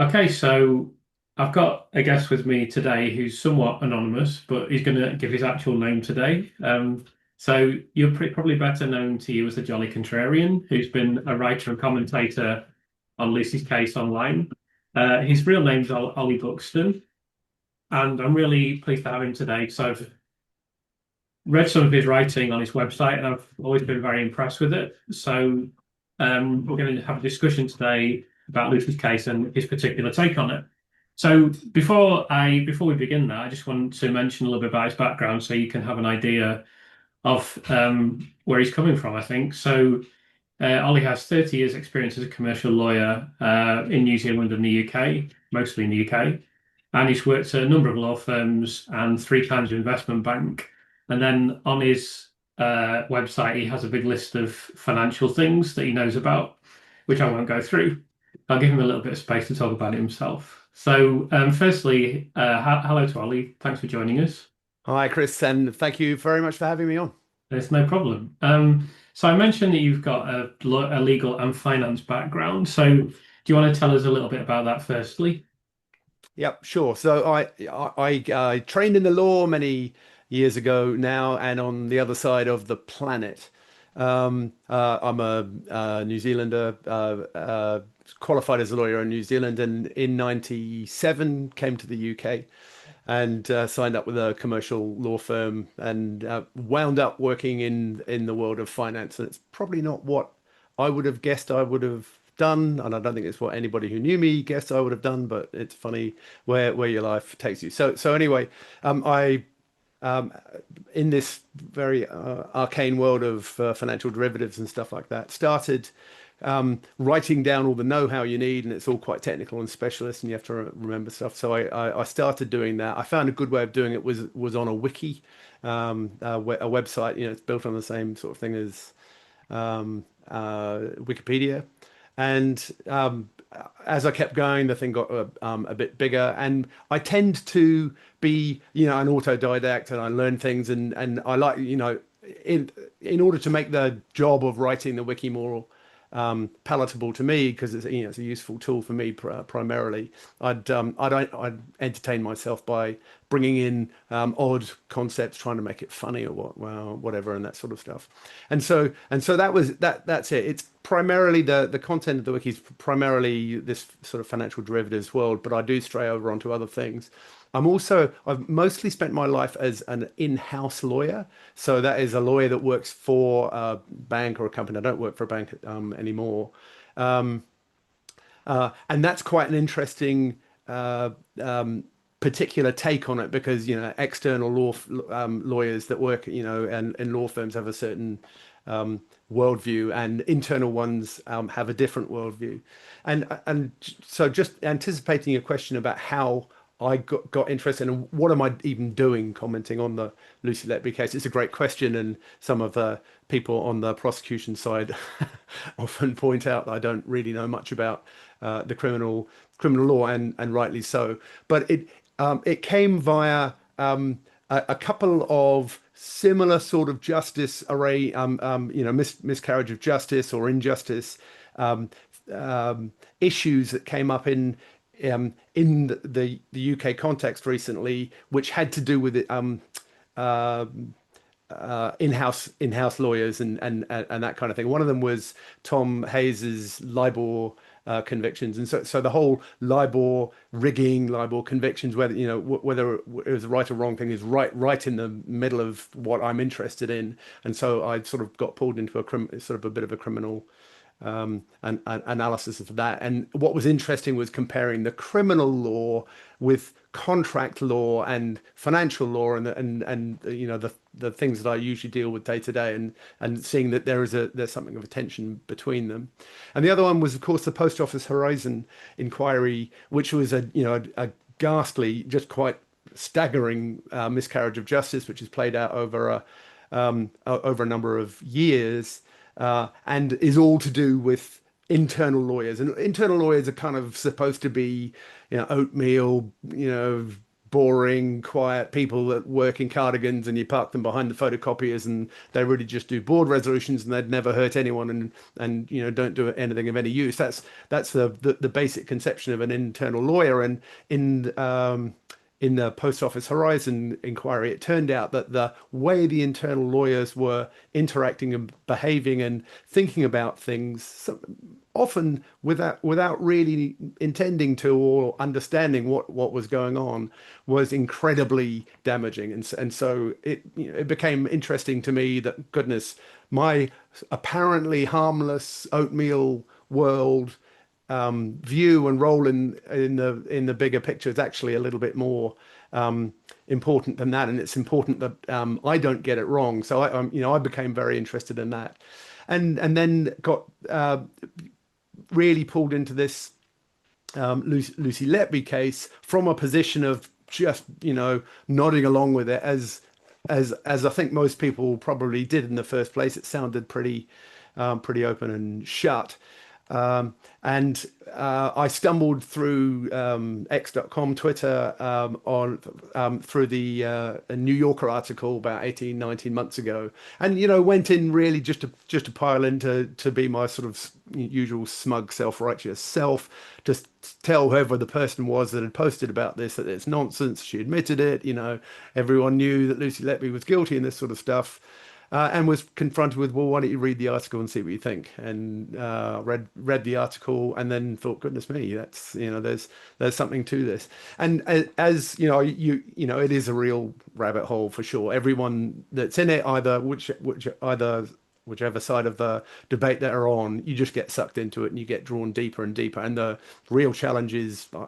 Okay, so I've got a guest with me today who's somewhat anonymous, but he's going to give his actual name today. So you're probably better known to you as the Jolly Contrarian, who's been a writer and commentator on Lucy's case online. His real name's Olly Buxton, and I'm really pleased to have him today because I've read some of his writing on his website, and I've always been very impressed with it. So we're going to have a discussion today about Lucy's case and his particular take on it. So before we begin that, I just want to mention a little bit about his background so you can have an idea of where he's coming from, I think. So Ollie has 30 years experience as a commercial lawyer in New Zealand and the UK, mostly in the UK. And he's worked at a number of law firms and three times an investment bank. And then on his website, he has a big list of financial things that he knows about, which I won't go through. I'll give him a little bit of space to talk about it himself. So, firstly, hello to Ollie. Thanks for joining us. Hi, Chris, and thank you very much for having me on. It's no problem. So I mentioned that you've got a legal and finance background. So do you want to tell us a little bit about that firstly? Yep, sure. So I trained in the law many years ago now, and on the other side of the planet. I'm a New Zealander, qualified as a lawyer in New Zealand, and in '97 came to the UK and signed up with a commercial law firm and wound up working in the world of finance. And it's probably not what I would have guessed I would have done, and I don't think it's what anybody who knew me guessed I would have done. But it's funny where your life takes you. So anyway, I in this very arcane world of financial derivatives and stuff like that, started writing down all the know-how you need, and it's all quite technical and specialist, and you have to remember stuff. So I started doing that. I found a good way of doing it was on a wiki, a website. It's built on the same sort of thing as Wikipedia, and as I kept going, the thing got a bit bigger, and I tend to be, an autodidact, and I learn things, and I like, in order to make the job of writing the wiki more palatable to me, because it's a useful tool for me primarily. I'd entertain myself by bringing in odd concepts, trying to make it funny or whatever, and that sort of stuff. And so that's it. It's primarily the content of the wiki is primarily this sort of financial derivatives world, but I do stray over onto other things. I've mostly spent my life as an in-house lawyer. So that is a lawyer that works for a bank or a company. I don't work for a bank anymore. Um, and that's quite an interesting particular take on it, because external lawyers that work and law firms have a certain worldview, and internal ones have a different worldview. And so, just anticipating a question about how I got interested in what am I even doing commenting on the Lucy Letby case. It's a great question, and some of the people on the prosecution side often point out that I don't really know much about the criminal law, and rightly so. But it came via a couple of similar sort of justice array, miscarriage of justice or injustice issues that came up in the UK context recently, which had to do with it, uh, in-house lawyers and that kind of thing. One of them was Tom Hayes's LIBOR convictions, and so the whole LIBOR rigging, LIBOR convictions, whether it was a right or wrong thing, is right in the middle of what I'm interested in, and so I sort of got pulled into sort of a bit of a criminal and analysis of that. And what was interesting was comparing the criminal law with contract law and financial law, and the things that I usually deal with day to day, and seeing that there's something of a tension between them. And the other one was, of course, the Post Office Horizon inquiry, which was a ghastly, just quite staggering miscarriage of justice, which is played out over a number of years, and is all to do with internal lawyers. And internal lawyers are kind of supposed to be, oatmeal, boring, quiet people that work in cardigans, and you park them behind the photocopiers, and they really just do board resolutions, and they'd never hurt anyone, and don't do anything of any use. That's the basic conception of an internal lawyer. And in the Post Office Horizon inquiry, it turned out that the way the internal lawyers were interacting and behaving and thinking about things, often without really intending to or understanding what was going on, was incredibly damaging. And so it became interesting to me that, goodness, my apparently harmless oatmeal world view and role in the bigger picture is actually a little bit more important than that, and it's important that I don't get it wrong. So I became very interested in that, and then got really pulled into this Lucy Letby case from a position of just nodding along with it, as I think most people probably did in the first place. It sounded pretty open and shut. And I stumbled through X.com, Twitter, through the New Yorker article about 18, 19 months ago, and went in really just to pile in to be my sort of usual smug, self-righteous self, just tell whoever the person was that had posted about this that it's nonsense. She admitted it. Everyone knew that Lucy Letby was guilty and this sort of stuff. And was confronted with, well, why don't you read the article and see what you think? And read the article, and then thought, goodness me, that's there's something to this. And as it is a real rabbit hole for sure. Everyone that's in it, whichever side of the debate that are on, you just get sucked into it and you get drawn deeper and deeper. And the real challenge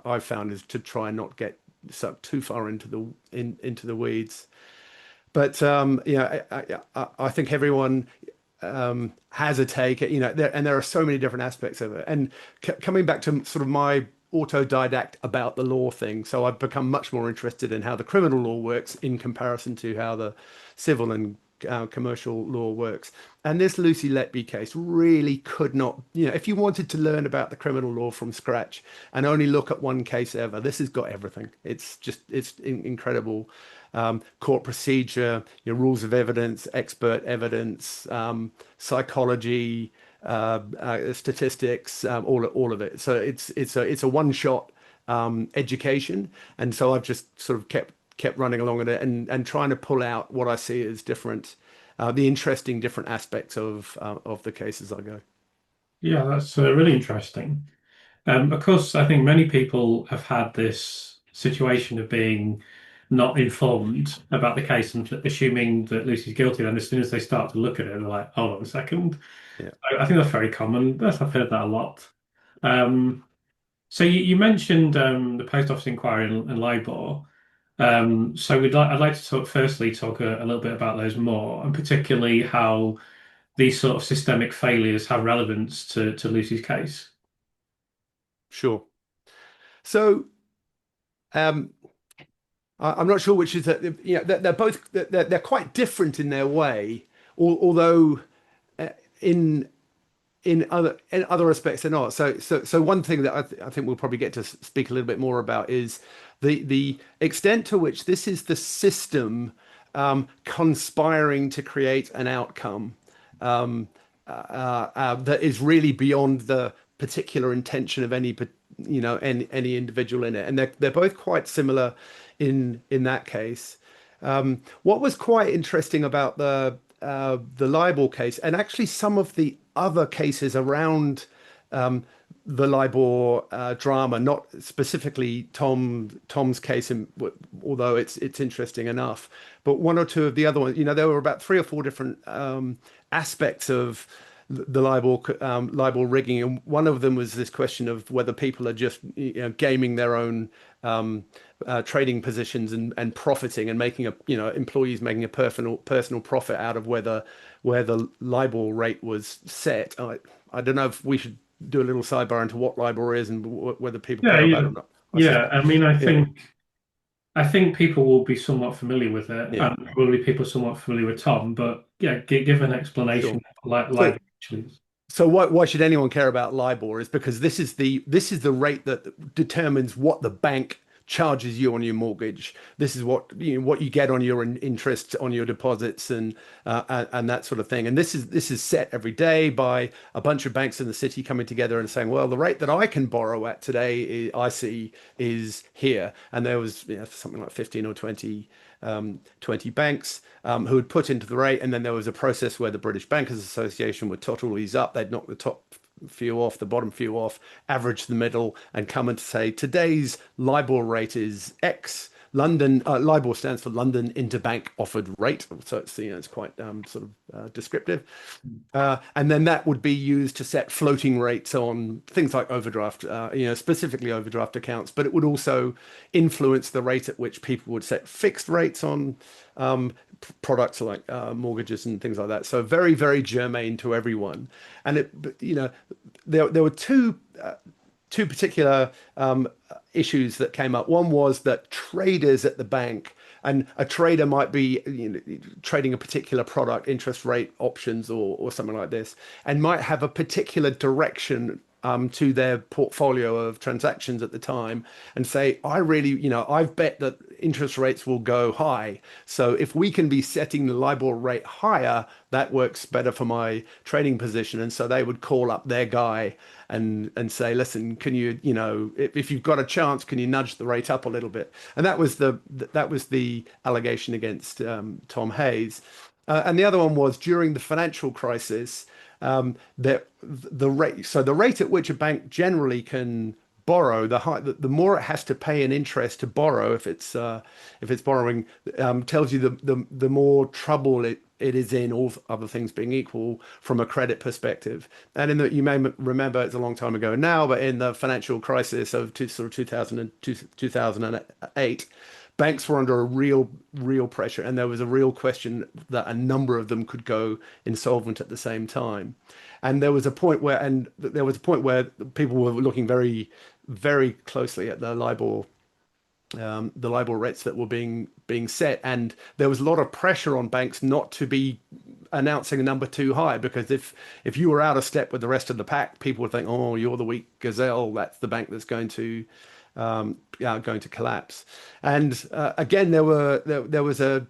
I've found is to try and not get sucked too far into the weeds. But I think everyone has a take. And there are so many different aspects of it. And coming back to sort of my autodidact about the law thing, so I've become much more interested in how the criminal law works in comparison to how the civil and commercial law works. And this Lucy Letby case really could not, if you wanted to learn about the criminal law from scratch and only look at one case ever, this has got everything. It's incredible. Court procedure, rules of evidence, expert evidence, psychology, statistics, all of it. So it's a one-shot education, and so I've just sort of kept running along with it and trying to pull out what I see as the interesting different aspects of the case as I go. Yeah, that's really interesting. Of course, I think many people have had this situation of being not informed about the case and assuming that Lucy's guilty. Then, as soon as they start to look at it, they're like, "Hold on a second." Yeah, I think that's very common. I've heard that a lot. Um, so you mentioned the post office inquiry and LIBOR. So I'd like to firstly talk a little bit about those more, and particularly how these sort of systemic failures have relevance to Lucy's case. sure. So um, I'm not sure which is they're both they're quite different in their way, although in other aspects they're not. So one thing that I think we'll probably get to speak a little bit more about is the extent to which this is the system conspiring to create an outcome that is really beyond the particular intention of any individual in it. And they're both quite similar in that case. What was quite interesting about the libel case, and actually some of the other cases around the LIBOR drama, not specifically Tom's case, although it's interesting enough, but one or two of the other ones, there were about three or four different aspects of the LIBOR rigging, and one of them was this question of whether people are just gaming their own trading positions and profiting and making employees making a personal profit out of where the LIBOR rate was set. I don't know if we should do a little sidebar into what LIBOR is and whether people Yeah, care about it or not. yeah. I mean, Yeah, I think people will be somewhat familiar with it, yeah, and probably people somewhat familiar with Tom. But yeah, give an explanation sure. like So actually. So why should anyone care about LIBOR is because this is the rate that determines what the bank charges you on your mortgage. This is what what you get on your interest on your deposits and that sort of thing. And this is set every day by a bunch of banks in the city coming together and saying, well, the rate that I can borrow at today, I see is here. And there was something like 15 or 20 banks who had put into the rate, and then there was a process where the British Bankers Association would tot all these up. They'd knock the top few off, the bottom few off, average the middle, and come and say today's LIBOR rate is X. London LIBOR stands for London Interbank Offered Rate, so it's quite descriptive. And then that would be used to set floating rates on things like overdraft, specifically overdraft accounts. But it would also influence the rate at which people would set fixed rates on products like mortgages and things like that. So very, very germane to everyone. And there were two particular issues that came up. One was that traders at the bank, and a trader might be trading a particular product, interest rate options or something like this, and might have a particular direction to their portfolio of transactions at the time and say, I really, I've bet that interest rates will go high. So if we can be setting the LIBOR rate higher, that works better for my trading position. And so they would call up their guy and say, listen, can you, if you've got a chance, can you nudge the rate up a little bit? And that was the allegation against Tom Hayes. And the other one was during the financial crisis, the rate at which a bank generally can borrow, the more it has to pay in interest to borrow, if it's borrowing, tells you the more trouble it is in, all other things being equal, from a credit perspective. And you may remember, it's a long time ago now, but in the financial crisis of 2008, banks were under a real pressure, and there was a real question that a number of them could go insolvent at the same time. And there was a point where people were looking very, very closely at the LIBOR rates that were being set, and there was a lot of pressure on banks not to be announcing a number too high, because if you were out of step with the rest of the pack, people would think, oh, you're the weak gazelle. That's the bank that's going to collapse. And again, there was a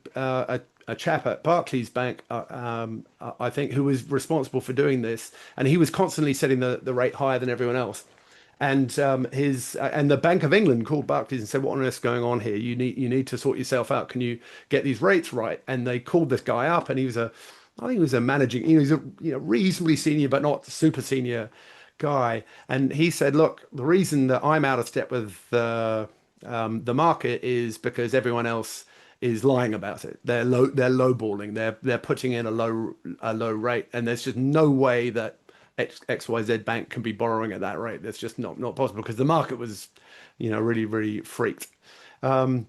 chap at Barclays Bank, I think, who was responsible for doing this, and he was constantly setting the rate higher than everyone else. And the Bank of England called Barclays and said, "What on earth's going on here? You need to sort yourself out. Can you get these rates right?" And they called this guy up, and I think he was a managing, he was a reasonably senior but not super senior guy, and he said, "Look, the reason that I'm out of step with the market is because everyone else is lying about it. They're lowballing. They're putting in a low rate, and there's just no way that XYZ bank can be borrowing at that rate. That's just not possible, because the market was, really, really freaked." And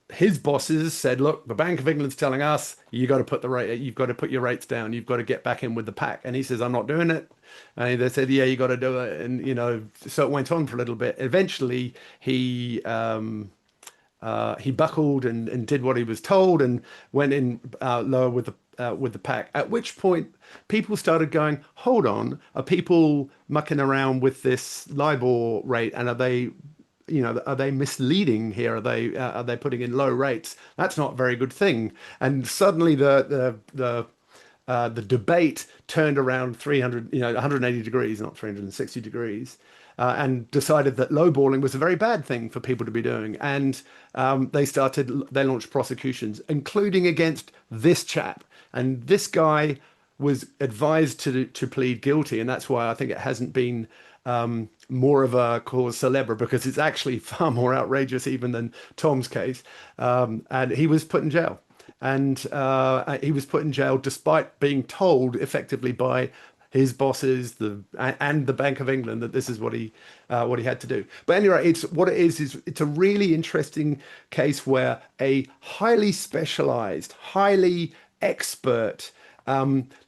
his bosses said, "Look, the Bank of England's telling us you've got to put your rates down. You've got to get back in with the pack." And he says, "I'm not doing it." And they said, "Yeah, you got to do it." And so it went on for a little bit. Eventually, he buckled and did what he was told and went in lower with the pack. At which point, people started going, "Hold on, are people mucking around with this LIBOR rate? And are they misleading here? Are they putting in low rates? That's not a very good thing." And suddenly the debate turned around 180 degrees, not 360 degrees, and decided that lowballing was a very bad thing for people to be doing. And they launched prosecutions, including against this chap. And this guy was advised to plead guilty, and that's why I think it hasn't been more of a cause célèbre, because it's actually far more outrageous even than Tom's case. And he was put in jail. And he was put in jail despite being told effectively by his bosses and the Bank of England that this is what he had to do. But anyway, it's a really interesting case where a highly specialized, highly expert,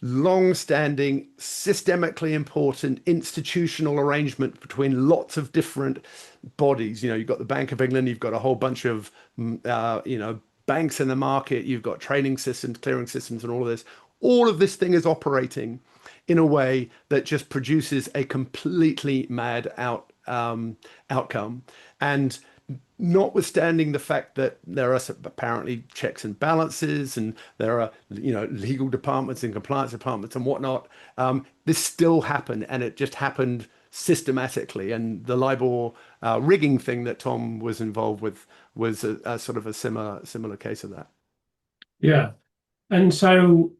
long-standing, systemically important institutional arrangement between lots of different bodies. You've got the Bank of England, you've got a whole bunch of banks in the market, you've got trading systems, clearing systems, and all of this. All of this thing is operating in a way that just produces a completely mad outcome. And notwithstanding the fact that there are apparently checks and balances, and there are legal departments and compliance departments and whatnot, this still happened, and it just happened systematically. And the LIBOR rigging thing that Tom was involved with was a sort of a similar case of that. Yeah. And so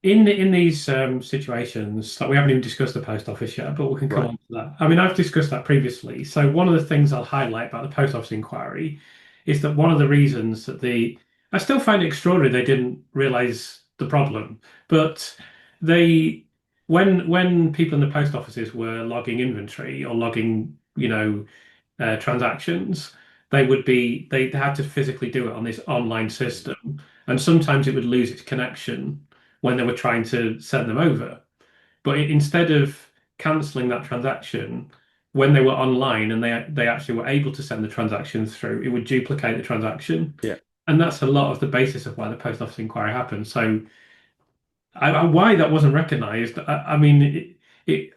in these situations, like we haven't even discussed the post office yet, but we can come Right. on to that. I mean, I've discussed that previously. So one of the things I'll highlight about the post office inquiry is that one of the reasons that I still find it extraordinary they didn't realize the problem, but they, when people in the post offices were logging inventory or logging, transactions, they had to physically do it on this online system, and sometimes it would lose its connection when they were trying to send them over. But instead of cancelling that transaction, when they were online and they actually were able to send the transaction through, it would duplicate the transaction. Yeah. And that's a lot of the basis of why the post office inquiry happened. So why that wasn't recognised, I mean,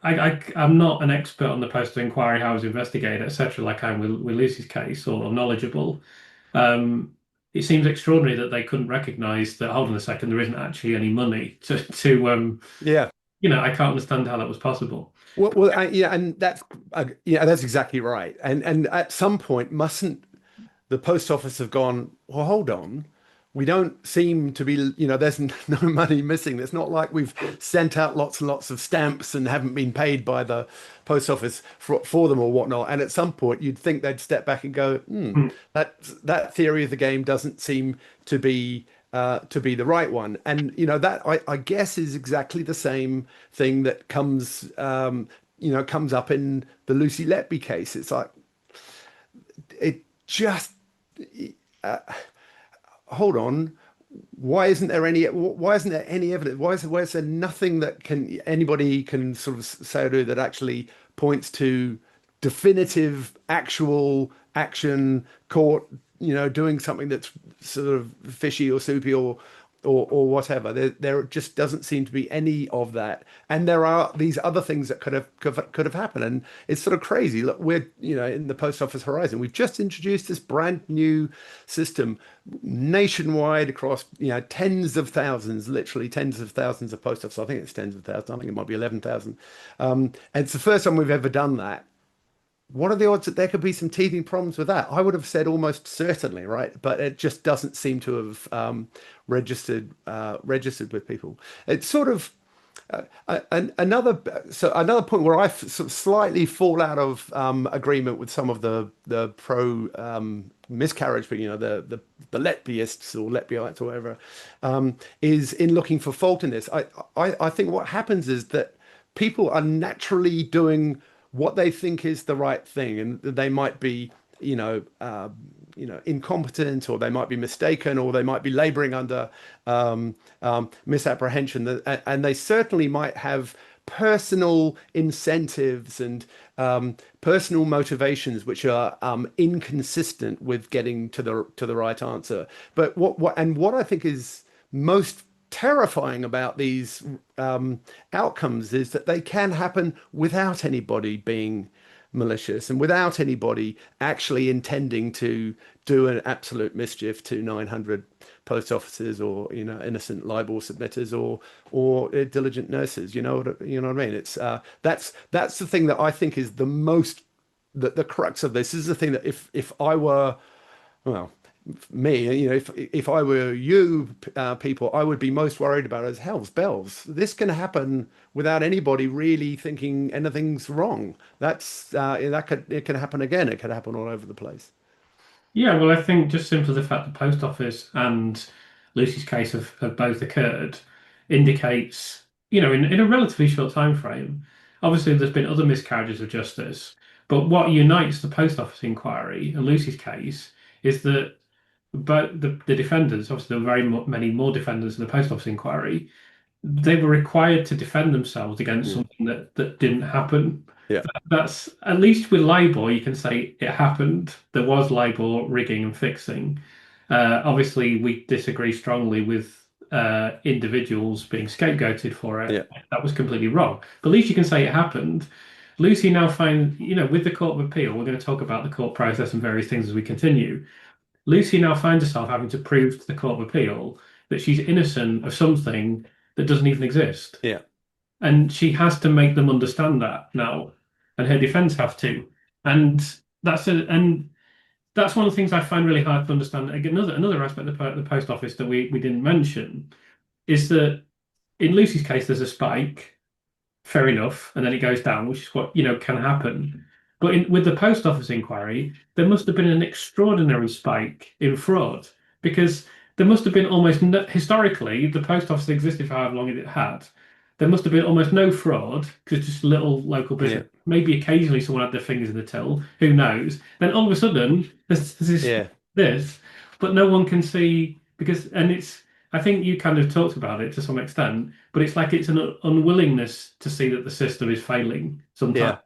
I'm not an expert on the post office inquiry, how it was investigated, etc., like I am with Lucy's case, or knowledgeable. It seems extraordinary that they couldn't recognise that, hold on a second, there isn't actually any money Yeah. I can't understand how that was possible. Yeah, and that's exactly right. And at some point, mustn't the post office have gone, well, hold on, we don't seem to be, there's no money missing. It's not like we've sent out lots and lots of stamps and haven't been paid by the post office for them or whatnot. And at some point, you'd think they'd step back and go, Hmm. that theory of the game doesn't seem to be the right one. And that I guess is exactly the same thing that comes up in the Lucy Letby case. It's like it just uh, hold on. Why isn't there any evidence? Why is there nothing that anybody can sort of say or do that actually points to definitive actual action, court, doing something that's sort of fishy or soupy or whatever. There just doesn't seem to be any of that. And there are these other things that could have happened. And it's sort of crazy. Look, we're, in the post office horizon, we've just introduced this brand new system nationwide across, tens of thousands, literally tens of thousands of post offices. I think it's tens of thousands. I think it might be 11,000. And it's the first time we've ever done that. What are the odds that there could be some teething problems with that? I would have said almost certainly, right? But it just doesn't seem to have registered with people. It's sort of another point where I sort of slightly fall out of agreement with some of the pro miscarriage, but the Letbyists or Letbyites or whatever, is in looking for fault in this. I think what happens is that people are naturally doing what they think is the right thing, and they might be, incompetent, or they might be mistaken, or they might be laboring under misapprehension, and they certainly might have personal incentives and personal motivations which are inconsistent with getting to the right answer. But what I think is most terrifying about these outcomes is that they can happen without anybody being malicious and without anybody actually intending to do an absolute mischief to 900 post offices or innocent LIBOR submitters or diligent nurses. You know what I mean? It's that's the thing that I think is the crux of this. This is the thing that if I were, well, me, if I were you people, I would be most worried about as hell's bells. This can happen without anybody really thinking anything's wrong. It can happen again. It can happen all over the place. Yeah, well, I think just simply the fact the post office and Lucy's case have both occurred indicates, in a relatively short time frame. Obviously, there's been other miscarriages of justice, but what unites the post office inquiry and Lucy's case is that but the defendants, obviously, there were many more defendants in the post office inquiry. They were required to defend themselves against Mm. something that didn't happen. Yeah, That's at least with LIBOR, you can say it happened. There was LIBOR rigging and fixing. Obviously, we disagree strongly with individuals being scapegoated for it. yeah, That was completely wrong. But at least you can say it happened. Lucy now finds, with the Court of Appeal, we're going to talk about the court process and various things as we continue. Lucy now finds herself having to prove to the Court of Appeal that she's innocent of something that doesn't even exist. Yeah. And she has to make them understand that now, and her defense have to. And that's one of the things I find really hard to understand. Again, another aspect of the post office that we didn't mention is that in Lucy's case, there's a spike, fair enough, and then it goes down, which is what can happen. But with the post office inquiry, there must have been an extraordinary spike in fraud because there must have been almost no, historically, the post office existed for however long it had. There must have been almost no fraud because just little local business. Yeah. Maybe occasionally someone had their fingers in the till. Who knows? Then all of a sudden, there's Yeah. this, but no one can see because, and it's. I think you kind of talked about it to some extent, but it's like it's an unwillingness to see that the system is failing sometimes.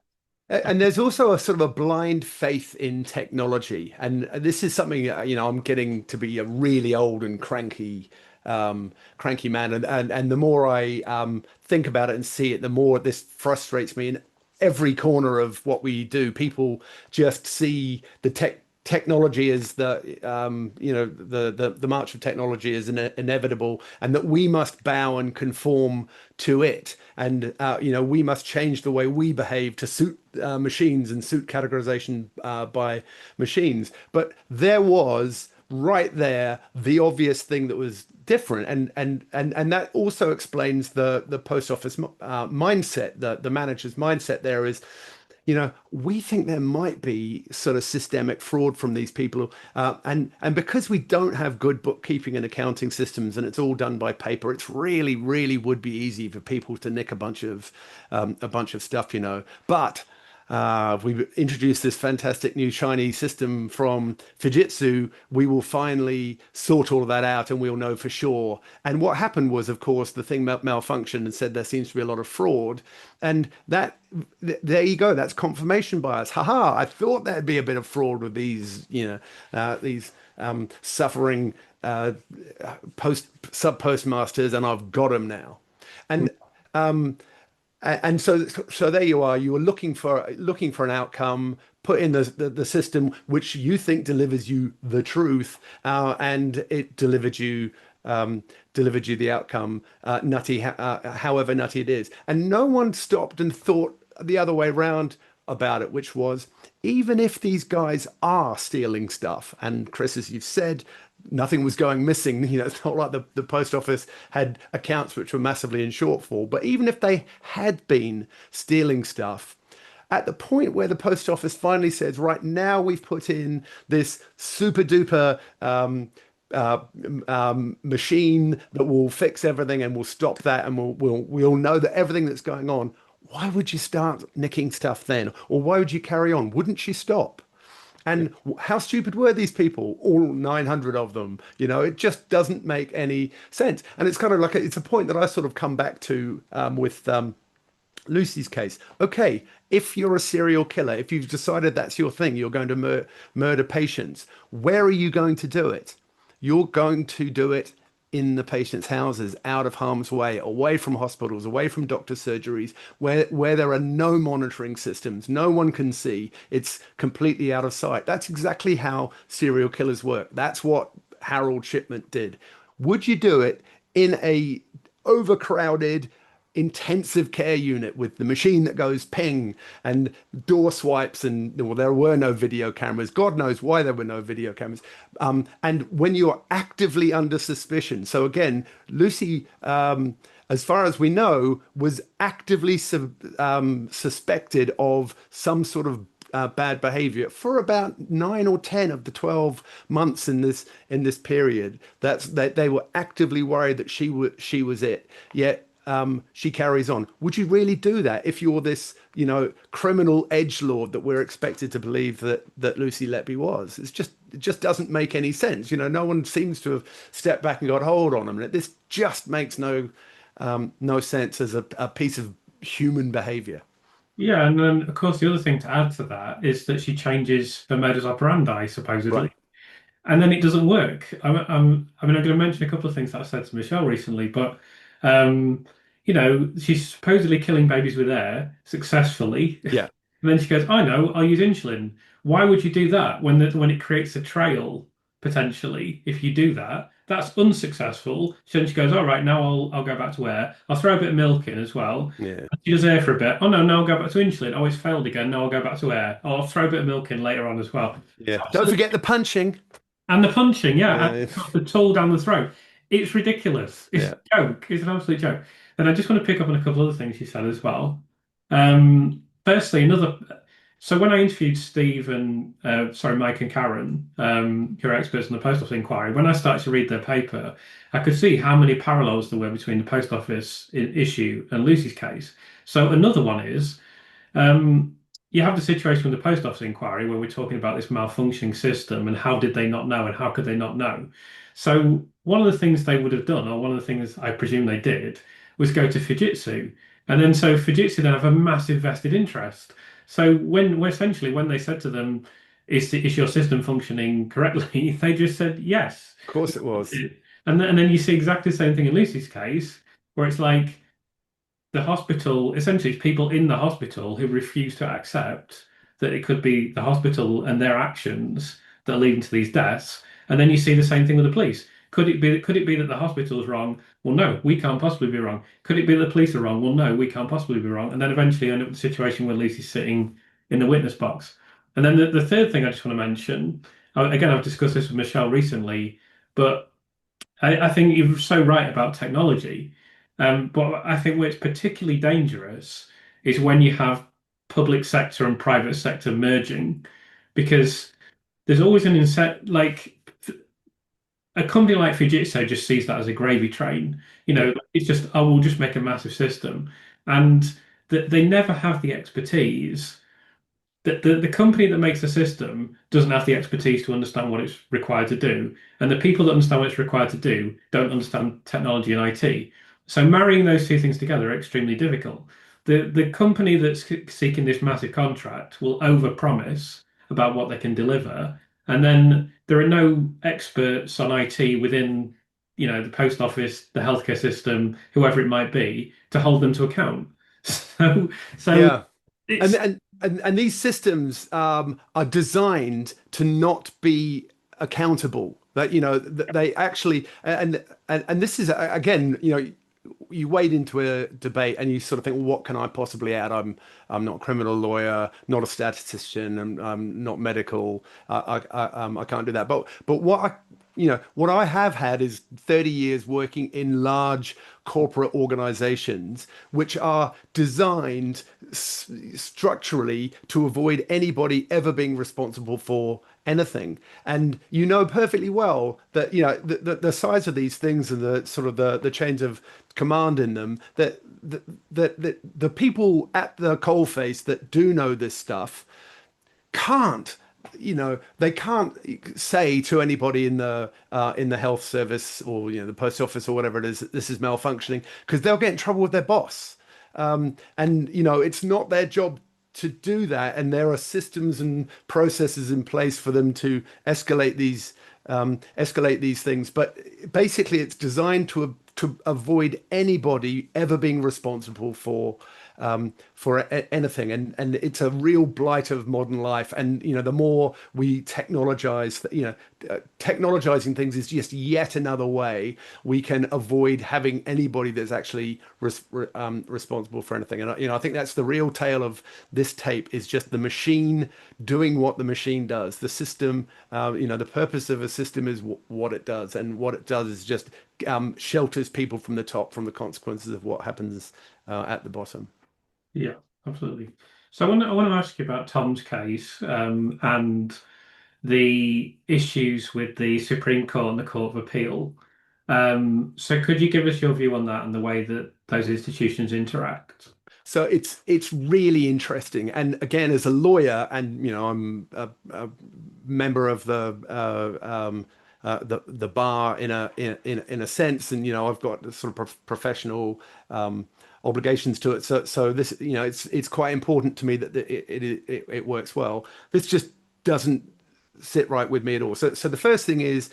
Yeah. And there's also a sort of a blind faith in technology. And this is something, I'm getting to be a really old and cranky man. And the more I think about it and see it, the more this frustrates me. In every corner of what we do, people just see the technology as the march of technology is inevitable, and that we must bow and conform to it, and we must change the way we behave to suit machines and suit categorization by machines. But there was right there the obvious thing that was different, and that also explains the post office mindset. The manager's mindset there is, we think there might be sort of systemic fraud from these people, and because we don't have good bookkeeping and accounting systems, and it's all done by paper, it's really, really would be easy for people to nick a bunch of stuff, But we've introduced this fantastic new shiny system from Fujitsu. We will finally sort all of that out, and we'll know for sure. And what happened was, of course, the thing malfunctioned and said there seems to be a lot of fraud. And there you go. That's confirmation bias. Haha! I thought there'd be a bit of fraud with these, these suffering sub postmasters, and I've got them now. And so there you are. You were looking for an outcome, put in the system which you think delivers you the truth, and it delivered you the outcome, nutty, however nutty it is. And no one stopped and thought the other way around about it, which was, even if these guys are stealing stuff, and Chris, as you've said, nothing was going missing. It's not like the post office had accounts which were massively in shortfall. But even if they had been stealing stuff, at the point where the post office finally says, right now we've put in this super duper machine that will fix everything and will stop that, and we'll know that everything that's going on. Why would you start nicking stuff then? Or why would you carry on? Wouldn't you stop? And how stupid were these people? All 900 of them. It just doesn't make any sense. And it's kind of like it's a point that I sort of come back to with Lucy's case. Okay, if you're a serial killer, if you've decided that's your thing, you're going to murder patients, where are you going to do it? You're going to do it in the patient's houses, out of harm's way, away from hospitals, away from doctor surgeries, where there are no monitoring systems, no one can see, it's completely out of sight. That's exactly how serial killers work. That's what Harold Shipment did. Would you do it in a overcrowded intensive care unit with the machine that goes ping and door swipes, and well, there were no video cameras. God knows why there were no video cameras. And when you're actively under suspicion, so again, Lucy, as far as we know, was actively suspected of some sort of bad behavior for about 9 or 10 of the 12 months in this period. They were actively worried that she was it. Yet she carries on. Would you really do that if you're this, criminal edgelord that we're expected to believe that Lucy Letby was? It just doesn't make any sense. No one seems to have stepped back and got hold on them. This just makes no sense as a piece of human behavior. Yeah, and then of course the other thing to add to that is that she changes her modus operandi supposedly, Right. and then it doesn't work. I'm going to mention a couple of things that I said to Michelle recently, but um, she's supposedly killing babies with air successfully. Yeah. And then she goes, I know, I'll use insulin. Why would you do that when it creates a trail potentially? If you do that, that's unsuccessful. So then she goes, all right, now I'll go back to air. I'll throw a bit of milk in as well. Yeah. She does air for a bit. Oh no, now I'll go back to insulin. Oh, it's failed again. Now I'll go back to air. Oh, I'll throw a bit of milk in later on as well. Yeah. Don't forget the punching. And the punching, yeah, Yeah. and the tool down the throat. It's ridiculous. It's Yeah. a joke. It's an absolute joke. And I just want to pick up on a couple other things you said as well. Firstly, another. So when I interviewed Steve and Mike and Karen, who are experts in the post office inquiry, when I started to read their paper, I could see how many parallels there were between the post office issue and Lucy's case. So another one is you have the situation with the post office inquiry where we're talking about this malfunctioning system and how did they not know and how could they not know. So one of the things they would have done, or one of the things I presume they did, was go to Fujitsu. And then so Fujitsu then have a massive vested interest. So essentially when they said to them, is your system functioning correctly? They just said yes. Of course it was. And then you see exactly the same thing in Lucy's case, where it's like the hospital, essentially, it's people in the hospital who refuse to accept that it could be the hospital and their actions that are leading to these deaths. And then you see the same thing with the police. Could it be that the hospital's wrong? Well, no, we can't possibly be wrong. Could it be the police are wrong? Well, no, we can't possibly be wrong. And then eventually you end up with a situation where Lucy's sitting in the witness box. And then the third thing I just want to mention, again, I've discussed this with Michelle recently, but I think you're so right about technology. But I think where it's particularly dangerous is when you have public sector and private sector merging, because there's always an inset like a company like Fujitsu just sees that as a gravy train. Yeah. It's just, oh, we'll just make a massive system, and they never have the expertise the company that makes the system doesn't have the expertise to understand what it's required to do, and the people that understand what it's required to do don't understand technology and IT. So marrying those two things together are extremely difficult. The company that's seeking this massive contract will overpromise about what they can deliver, and then there are no experts on IT within, the post office, the healthcare system, whoever it might be, to hold them to account. So Yeah. And it's and these systems are designed to not be accountable. That they actually and this is again you wade into a debate and you sort of think, well, what can I possibly add? I'm not a criminal lawyer, not a statistician, I'm not medical. I can't do that. But what I have had is 30 years working in large corporate organizations, which are designed structurally to avoid anybody ever being responsible for anything. And you know perfectly well that the size of these things and the sort of the chains of command in them, that the people at the coalface that do know this stuff can't they can't say to anybody in the health service or the post office or whatever it is that this is malfunctioning, because they'll get in trouble with their boss. And it's not their job to do that, and there are systems and processes in place for them to escalate these things. But basically it's designed to avoid anybody ever being responsible for anything, and it's a real blight of modern life. And the more we technologize, technologizing things is just yet another way we can avoid having anybody that's actually responsible for anything. And I think that's the real tale of this tape, is just the machine doing what the machine does. The system, the purpose of a system is what it does, and what it does is just shelters people from the top, from the consequences of what happens at the bottom. Yeah, absolutely. So I want to ask you about Tom's case, and the issues with the Supreme Court and the Court of Appeal. So could you give us your view on that and the way that those institutions interact? So it's really interesting. And again, as a lawyer, and I'm a member of the bar in a sense, and I've got sort of professional obligations to it. So this it's quite important to me that it works well. This just doesn't sit right with me at all. So the first thing is,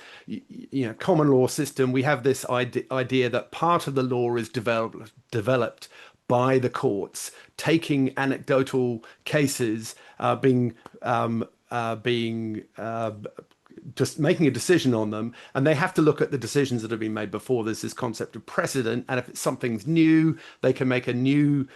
common law system. We have this idea that part of the law is developed by the courts, taking anecdotal cases, being just making a decision on them, and they have to look at the decisions that have been made before. There's this concept of precedent, and if it's something's new, they can make a new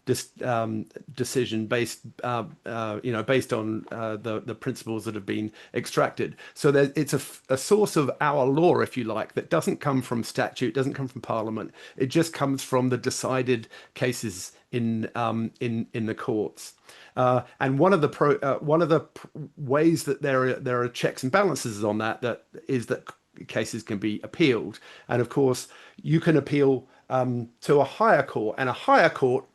decision based, based on the principles that have been extracted. So it's a source of our law, if you like, that doesn't come from statute, doesn't come from Parliament. It just comes from the decided cases in the courts. And one of the ways that there are checks and balances on that is that cases can be appealed, and of course you can appeal to a higher court, and a higher court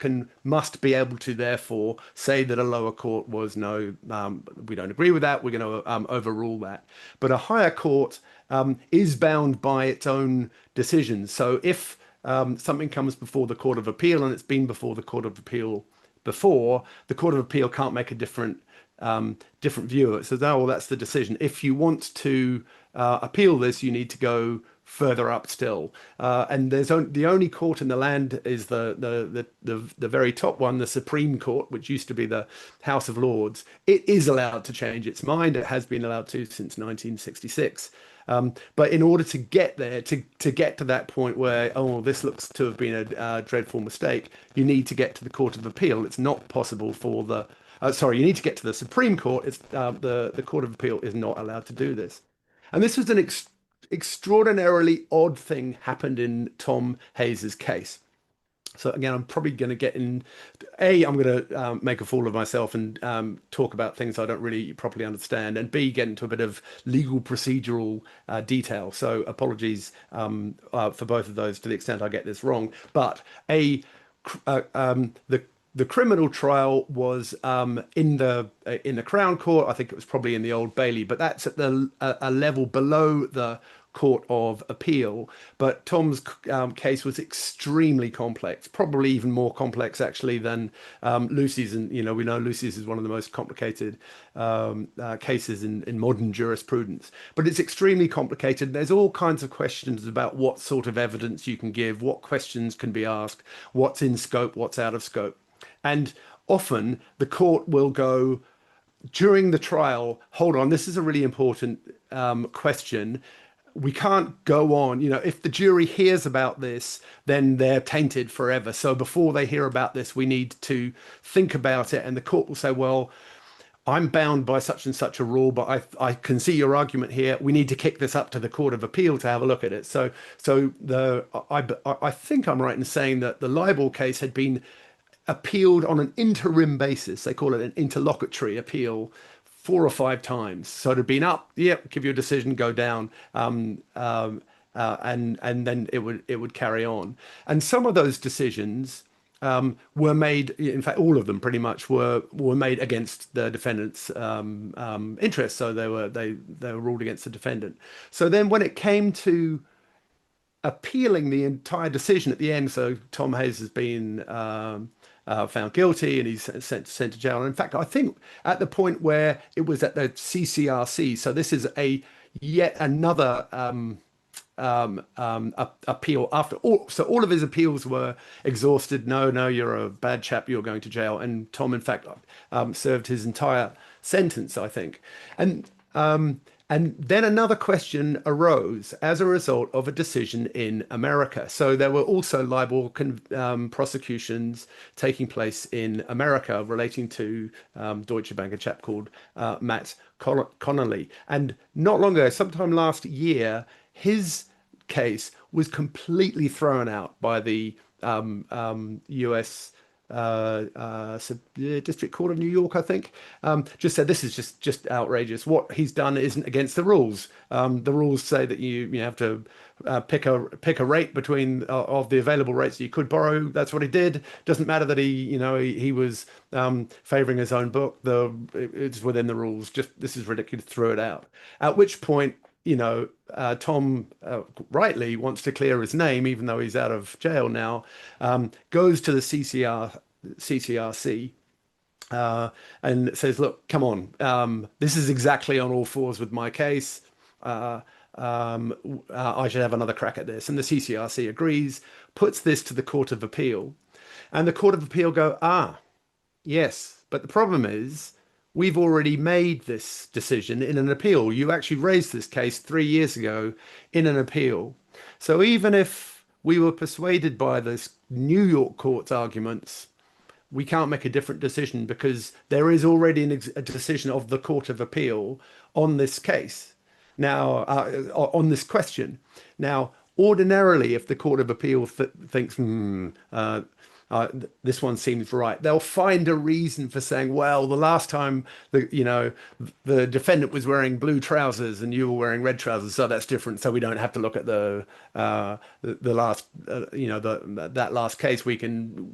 must be able to therefore say that a lower court was no, we don't agree with that, we're going to overrule that. But a higher court is bound by its own decisions. So if something comes before the Court of Appeal and it's been before the Court of Appeal before, the Court of Appeal can't make a different view of it. So oh, well, that's the decision. If you want to appeal this, you need to go further up still. And the only court in the land is the very top one, the Supreme Court, which used to be the House of Lords. It is allowed to change its mind. It has been allowed to since 1966. But in order to get there, to get to that point where, oh, this looks to have been a dreadful mistake, you need to get to the Court of Appeal. It's not possible for you need to get to the Supreme Court. It's the Court of Appeal is not allowed to do this. And this was an extraordinarily odd thing happened in Tom Hayes's case. So again, I'm probably going to get in. I'm going to make a fool of myself and talk about things I don't really properly understand, and B, get into a bit of legal procedural detail. So apologies for both of those to the extent I get this wrong. But the criminal trial was in the Crown Court. I think it was probably in the Old Bailey, but that's at a level below the Court of Appeal. But Tom's case was extremely complex, probably even more complex actually than Lucy's. And we know Lucy's is one of the most complicated cases in modern jurisprudence. But it's extremely complicated. There's all kinds of questions about what sort of evidence you can give, what questions can be asked, what's in scope, what's out of scope. And often the court will go during the trial, hold on, this is a really important question. We can't go on. If the jury hears about this, then they're tainted forever. So before they hear about this, we need to think about it. And the court will say, well, I'm bound by such and such a rule, but I can see your argument here. We need to kick this up to the Court of Appeal to have a look at it. I think I'm right in saying that the libel case had been appealed on an interim basis. They call it an interlocutory appeal 4 or 5 times. So it had been up, give you a decision, go down, and then it would carry on. And some of those decisions were made. In fact, all of them pretty much were made against the defendant's interests. So they were ruled against the defendant. So then when it came to appealing the entire decision at the end, so Tom Hayes has been found guilty and he's sent to jail. And in fact, I think at the point where it was at the CCRC, so this is yet another appeal after all. So all of his appeals were exhausted. No, you're a bad chap. You're going to jail. And Tom, in fact, served his entire sentence, I think. And then another question arose as a result of a decision in America. So there were also libel prosecutions taking place in America relating to Deutsche Bank, a chap called Matt Connolly. And not long ago, sometime last year, his case was completely thrown out by the US District Court of New York, I think. Just said this is just outrageous. What he's done isn't against the rules. The rules say that you have to pick a rate between of the available rates that you could borrow. That's what he did. Doesn't matter that he was favouring his own book. It's within the rules. Just this is ridiculous. Throw it out. At which point, Tom rightly wants to clear his name, even though he's out of jail now, goes to the CCRC uh, and says, look, come on, this is exactly on all fours with my case. Uh, I should have another crack at this. And the CCRC agrees, puts this to the Court of Appeal. And the Court of Appeal go, yes, but the problem is we've already made this decision in an appeal. You actually raised this case 3 years ago in an appeal. So even if we were persuaded by this New York court's arguments, we can't make a different decision because there is already a decision of the Court of Appeal on this case. Now, on this question. Now, ordinarily, if the Court of Appeal thinks, this one seems right, they'll find a reason for saying, well, the last time the defendant was wearing blue trousers and you were wearing red trousers, so that's different. So we don't have to look at the last that last case. We can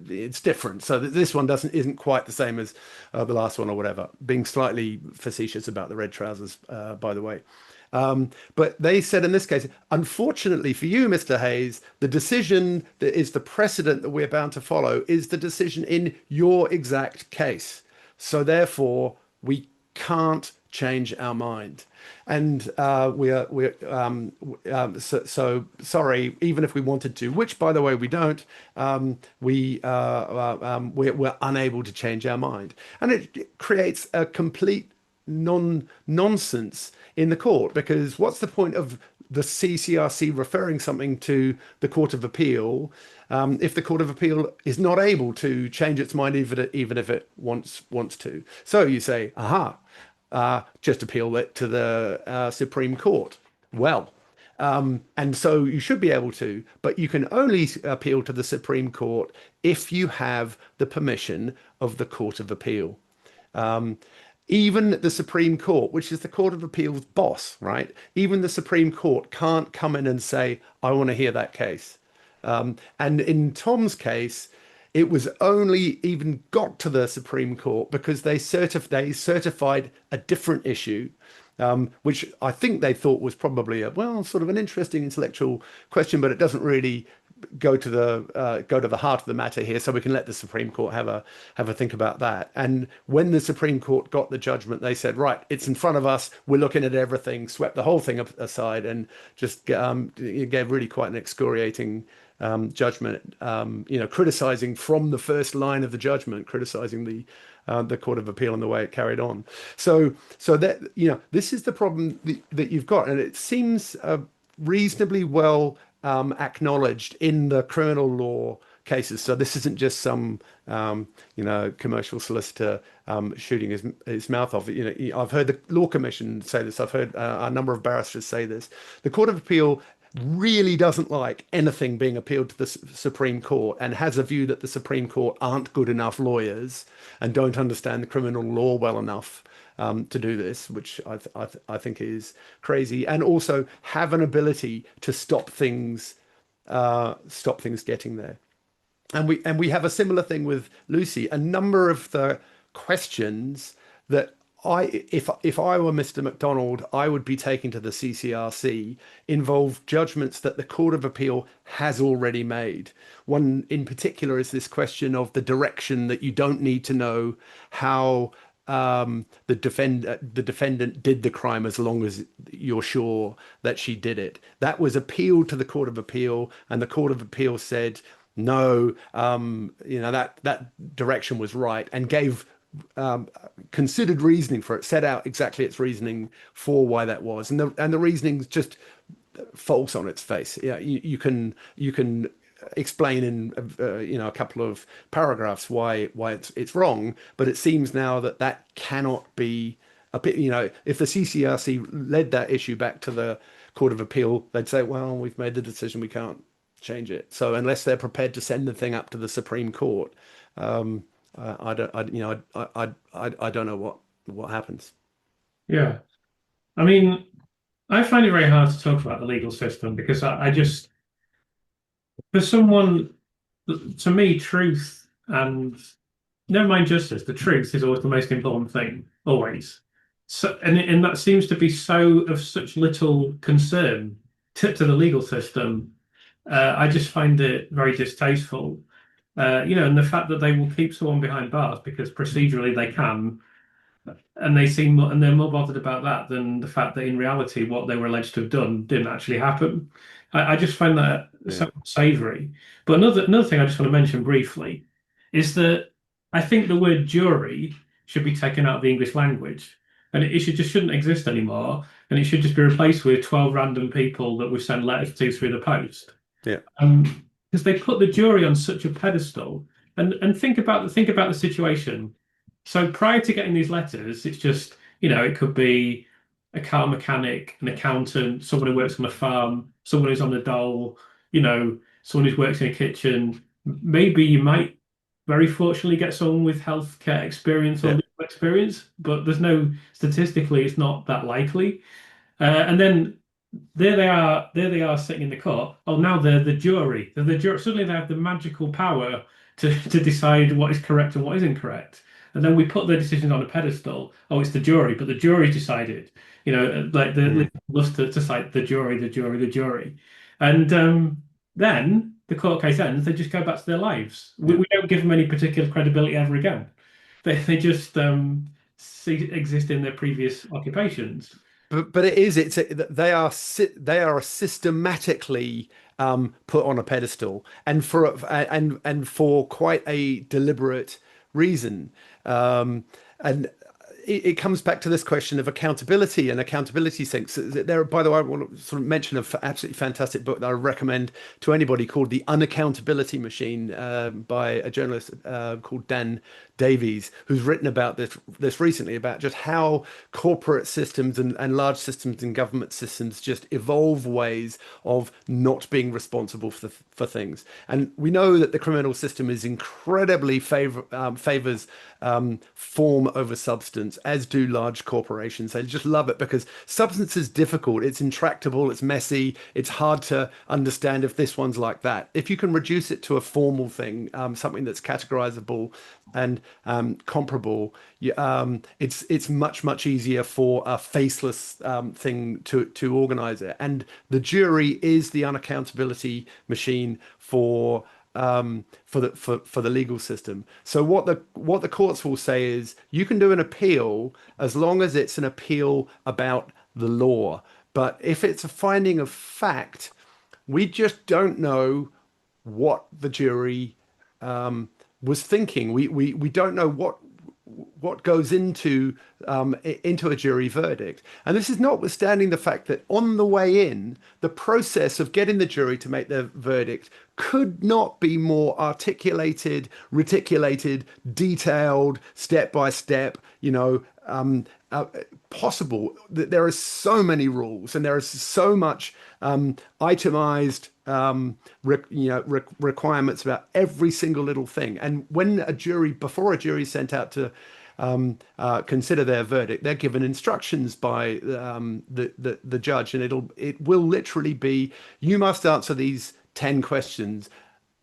it's different. So this one isn't quite the same as the last one or whatever. Being slightly facetious about the red trousers, by the way. But they said in this case, unfortunately for you, Mr. Hayes, the decision that is the precedent that we're bound to follow is the decision in your exact case. So therefore, we can't change our mind. And so sorry, even if we wanted to, which by the way we don't, we're unable to change our mind, and it creates a complete nonsense in the court, because what's the point of the CCRC referring something to the Court of Appeal if the Court of Appeal is not able to change its mind even if it wants to? So you say, just appeal it to the Supreme Court. Well, and so you should be able to, but you can only appeal to the Supreme Court if you have the permission of the Court of Appeal. Even the Supreme Court, which is the Court of Appeal's boss, right? Even the Supreme Court can't come in and say, I want to hear that case. And in Tom's case, it was only even got to the Supreme Court because they certified a different issue, which I think they thought was probably sort of an interesting intellectual question, but it doesn't really go to the heart of the matter here, so we can let the Supreme Court have a think about that. And when the Supreme Court got the judgment, they said, right, it's in front of us, we're looking at everything, swept the whole thing aside, and just gave really quite an excoriating judgment, criticizing from the first line of the judgment, criticizing the Court of Appeal and the way it carried on. So that this is the problem that you've got, and it seems reasonably well acknowledged in the criminal law cases. So this isn't just some commercial solicitor shooting his mouth off. I've heard the Law Commission say this. I've heard a number of barristers say this. The Court of Appeal really doesn't like anything being appealed to the Supreme Court, and has a view that the Supreme Court aren't good enough lawyers and don't understand the criminal law well enough to do this, which I think is crazy, and also have an ability to stop things getting there. And we have a similar thing with Lucy. A number of the questions that if I were Mr. McDonald, I would be taking to the CCRC involve judgments that the Court of Appeal has already made. One in particular is this question of the direction, that you don't need to know how the defendant did the crime as long as you're sure that she did it. That was appealed to the Court of Appeal, and the Court of Appeal said no, that direction was right, and gave considered reasoning for it, set out exactly its reasoning for why that was, and the reasoning's just false on its face. Yeah, you can explain in a couple of paragraphs why it's wrong, but it seems now that cannot be if the CCRC led that issue back to the Court of Appeal, they'd say, well, we've made the decision, we can't change it. So unless they're prepared to send the thing up to the Supreme Court, I don't know what happens. Yeah, I mean, I find it very hard to talk about the legal system because I just, for someone, to me, truth and never mind justice, the truth is always the most important thing, always. So, and that seems to be of such little concern to the legal system. I just find it very distasteful. And the fact that they will keep someone behind bars because procedurally they can, and and they're more bothered about that than the fact that in reality what they were alleged to have done didn't actually happen. I just find that Yeah. so savoury. But another thing I just want to mention briefly is that I think the word jury should be taken out of the English language, and it shouldn't exist anymore, and it should just be replaced with 12 random people that we send letters to through the post. Yeah. Because they put the jury on such a pedestal, and think about the situation. So prior to getting these letters, it's just, it could be a car mechanic, an accountant, someone who works on a farm, someone who's on the dole, someone who works in a kitchen. Maybe you might very fortunately get someone with healthcare experience or Yeah. legal experience, but statistically, it's not that likely. And then there they are sitting in the court. Oh, now they're the jury. They're the jury. Suddenly they have the magical power to decide what is correct and what isn't correct. And then we put their decisions on a pedestal. Oh, it's the jury, but the jury decided. Like the Mm. lust to cite the jury, the jury, the jury. And then the court case ends. They just go back to their lives. Yeah. We don't give them any particular credibility ever again. They just exist in their previous occupations. But they are systematically put on a pedestal, and for quite a deliberate reason. And it comes back to this question of accountability and accountability sinks. There, by the way, I want to sort of mention an absolutely fantastic book that I recommend to anybody called The Unaccountability Machine, by a journalist called Dan Davies, who's written about this recently, about just how corporate systems and large systems and government systems just evolve ways of not being responsible for things. And we know that the criminal system is incredibly favors form over substance, as do large corporations. They just love it because substance is difficult, it's intractable, it's messy, it's hard to understand if this one's like that. If you can reduce it to a formal thing, something that's categorizable and comparable, it's much easier for a faceless thing to organize it. And the jury is the unaccountability machine for the legal system. So what the courts will say is you can do an appeal as long as it's an appeal about the law. But if it's a finding of fact, we just don't know what the jury was thinking. We don't know what goes into a jury verdict. And this is notwithstanding the fact that on the way in, the process of getting the jury to make their verdict could not be more articulated, reticulated, detailed, step by step, possible. There are so many rules and there is so much itemized requirements about every single little thing. And when before a jury is sent out to consider their verdict, they're given instructions by the judge, and it will literally be, you must answer these 10 questions.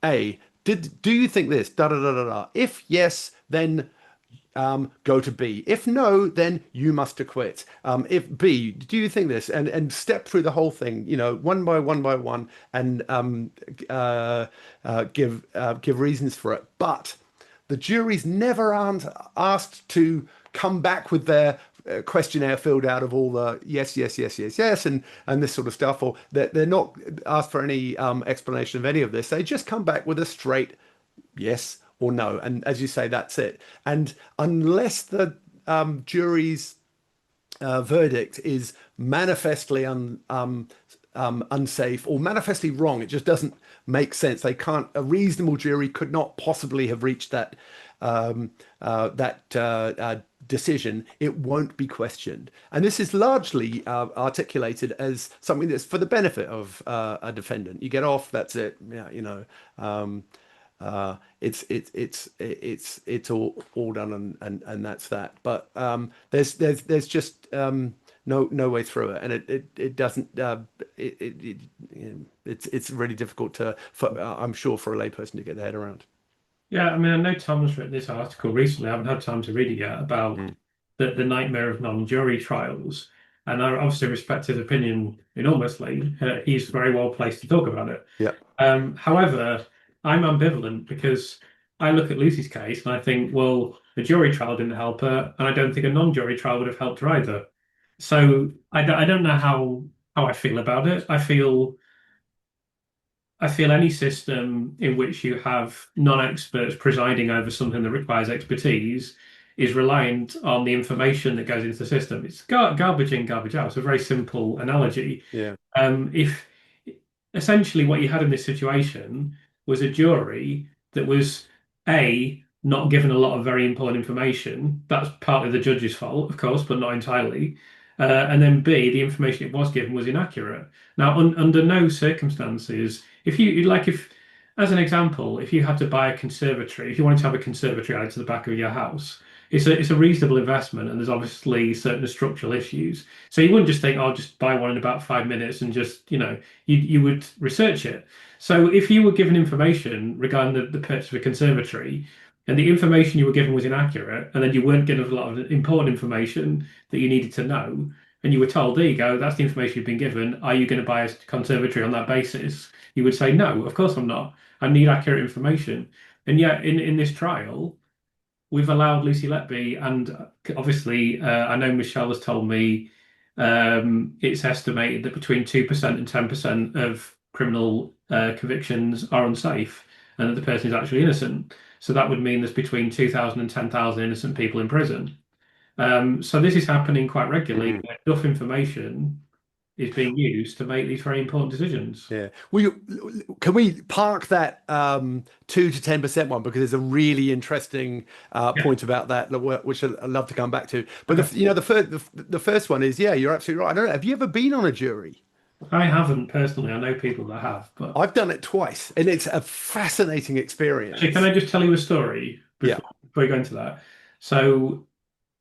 A, do you think this? Da da da da da. If yes, then go to B. If no, then you must acquit. If B, do you think this? And step through the whole thing, one by one, and give reasons for it. But the jury's never asked to come back with their questionnaire filled out of all the yes, yes, yes, yes, yes, and this sort of stuff, or they're not asked for any explanation of any of this. They just come back with a straight yes or no, and as you say, that's it. And unless the jury's verdict is manifestly unsafe or manifestly wrong, it just doesn't make sense. A reasonable jury could not possibly have reached that decision. It won't be questioned. And this is largely articulated as something that's for the benefit of a defendant. You get off, that's it. Yeah, it's all done, and that's that. But there's just no way through it, and it doesn't it's really difficult I'm sure, for a layperson to get their head around. Yeah, I mean, I know Tom's written this article recently. I haven't had time to read it yet about Mm. the nightmare of non-jury trials, and I obviously respect his opinion enormously. He's very well placed to talk about it. Yeah. However, I'm ambivalent because I look at Lucy's case and I think, well, the jury trial didn't help her, and I don't think a non-jury trial would have helped her either. So I don't know how I feel about it. I feel any system in which you have non-experts presiding over something that requires expertise is reliant on the information that goes into the system. It's garbage in, garbage out. It's a very simple analogy. Yeah. If essentially what you had in this situation was a jury that was A, not given a lot of very important information. That's partly the judge's fault, of course, but not entirely. And then B, the information it was given was inaccurate. Now, under no circumstances, if, as an example, if you had to buy a conservatory, if you wanted to have a conservatory added to the back of your house, it's a reasonable investment, and there's obviously certain structural issues. So you wouldn't just think, "Oh, I'll just buy one in about 5 minutes," and just, you would research it. So if you were given information regarding the purchase of a conservatory, and the information you were given was inaccurate, and then you weren't given a lot of important information that you needed to know, and you were told, "There you go, that's the information you've been given. Are you going to buy a conservatory on that basis?" You would say, "No, of course I'm not. I need accurate information." And yet, in this trial, we've allowed Lucy Letby, and obviously, I know Michelle has told me it's estimated that between 2% and 10% of criminal convictions are unsafe, and that the person is actually innocent. So that would mean there's between 2,000 and 10,000 innocent people in prison. So this is happening quite regularly. Mm. Enough information is being used to make these very important decisions. Yeah. Can we park that 2 to 10% one, because there's a really interesting Yeah, point about that which I'd love to come back to. But the first one is, yeah, you're absolutely right. I don't know. Have you ever been on a jury? I haven't personally. I know people that have, but I've done it twice, and it's a fascinating actually, can experience. I just tell you a story Yeah. before we go into that? So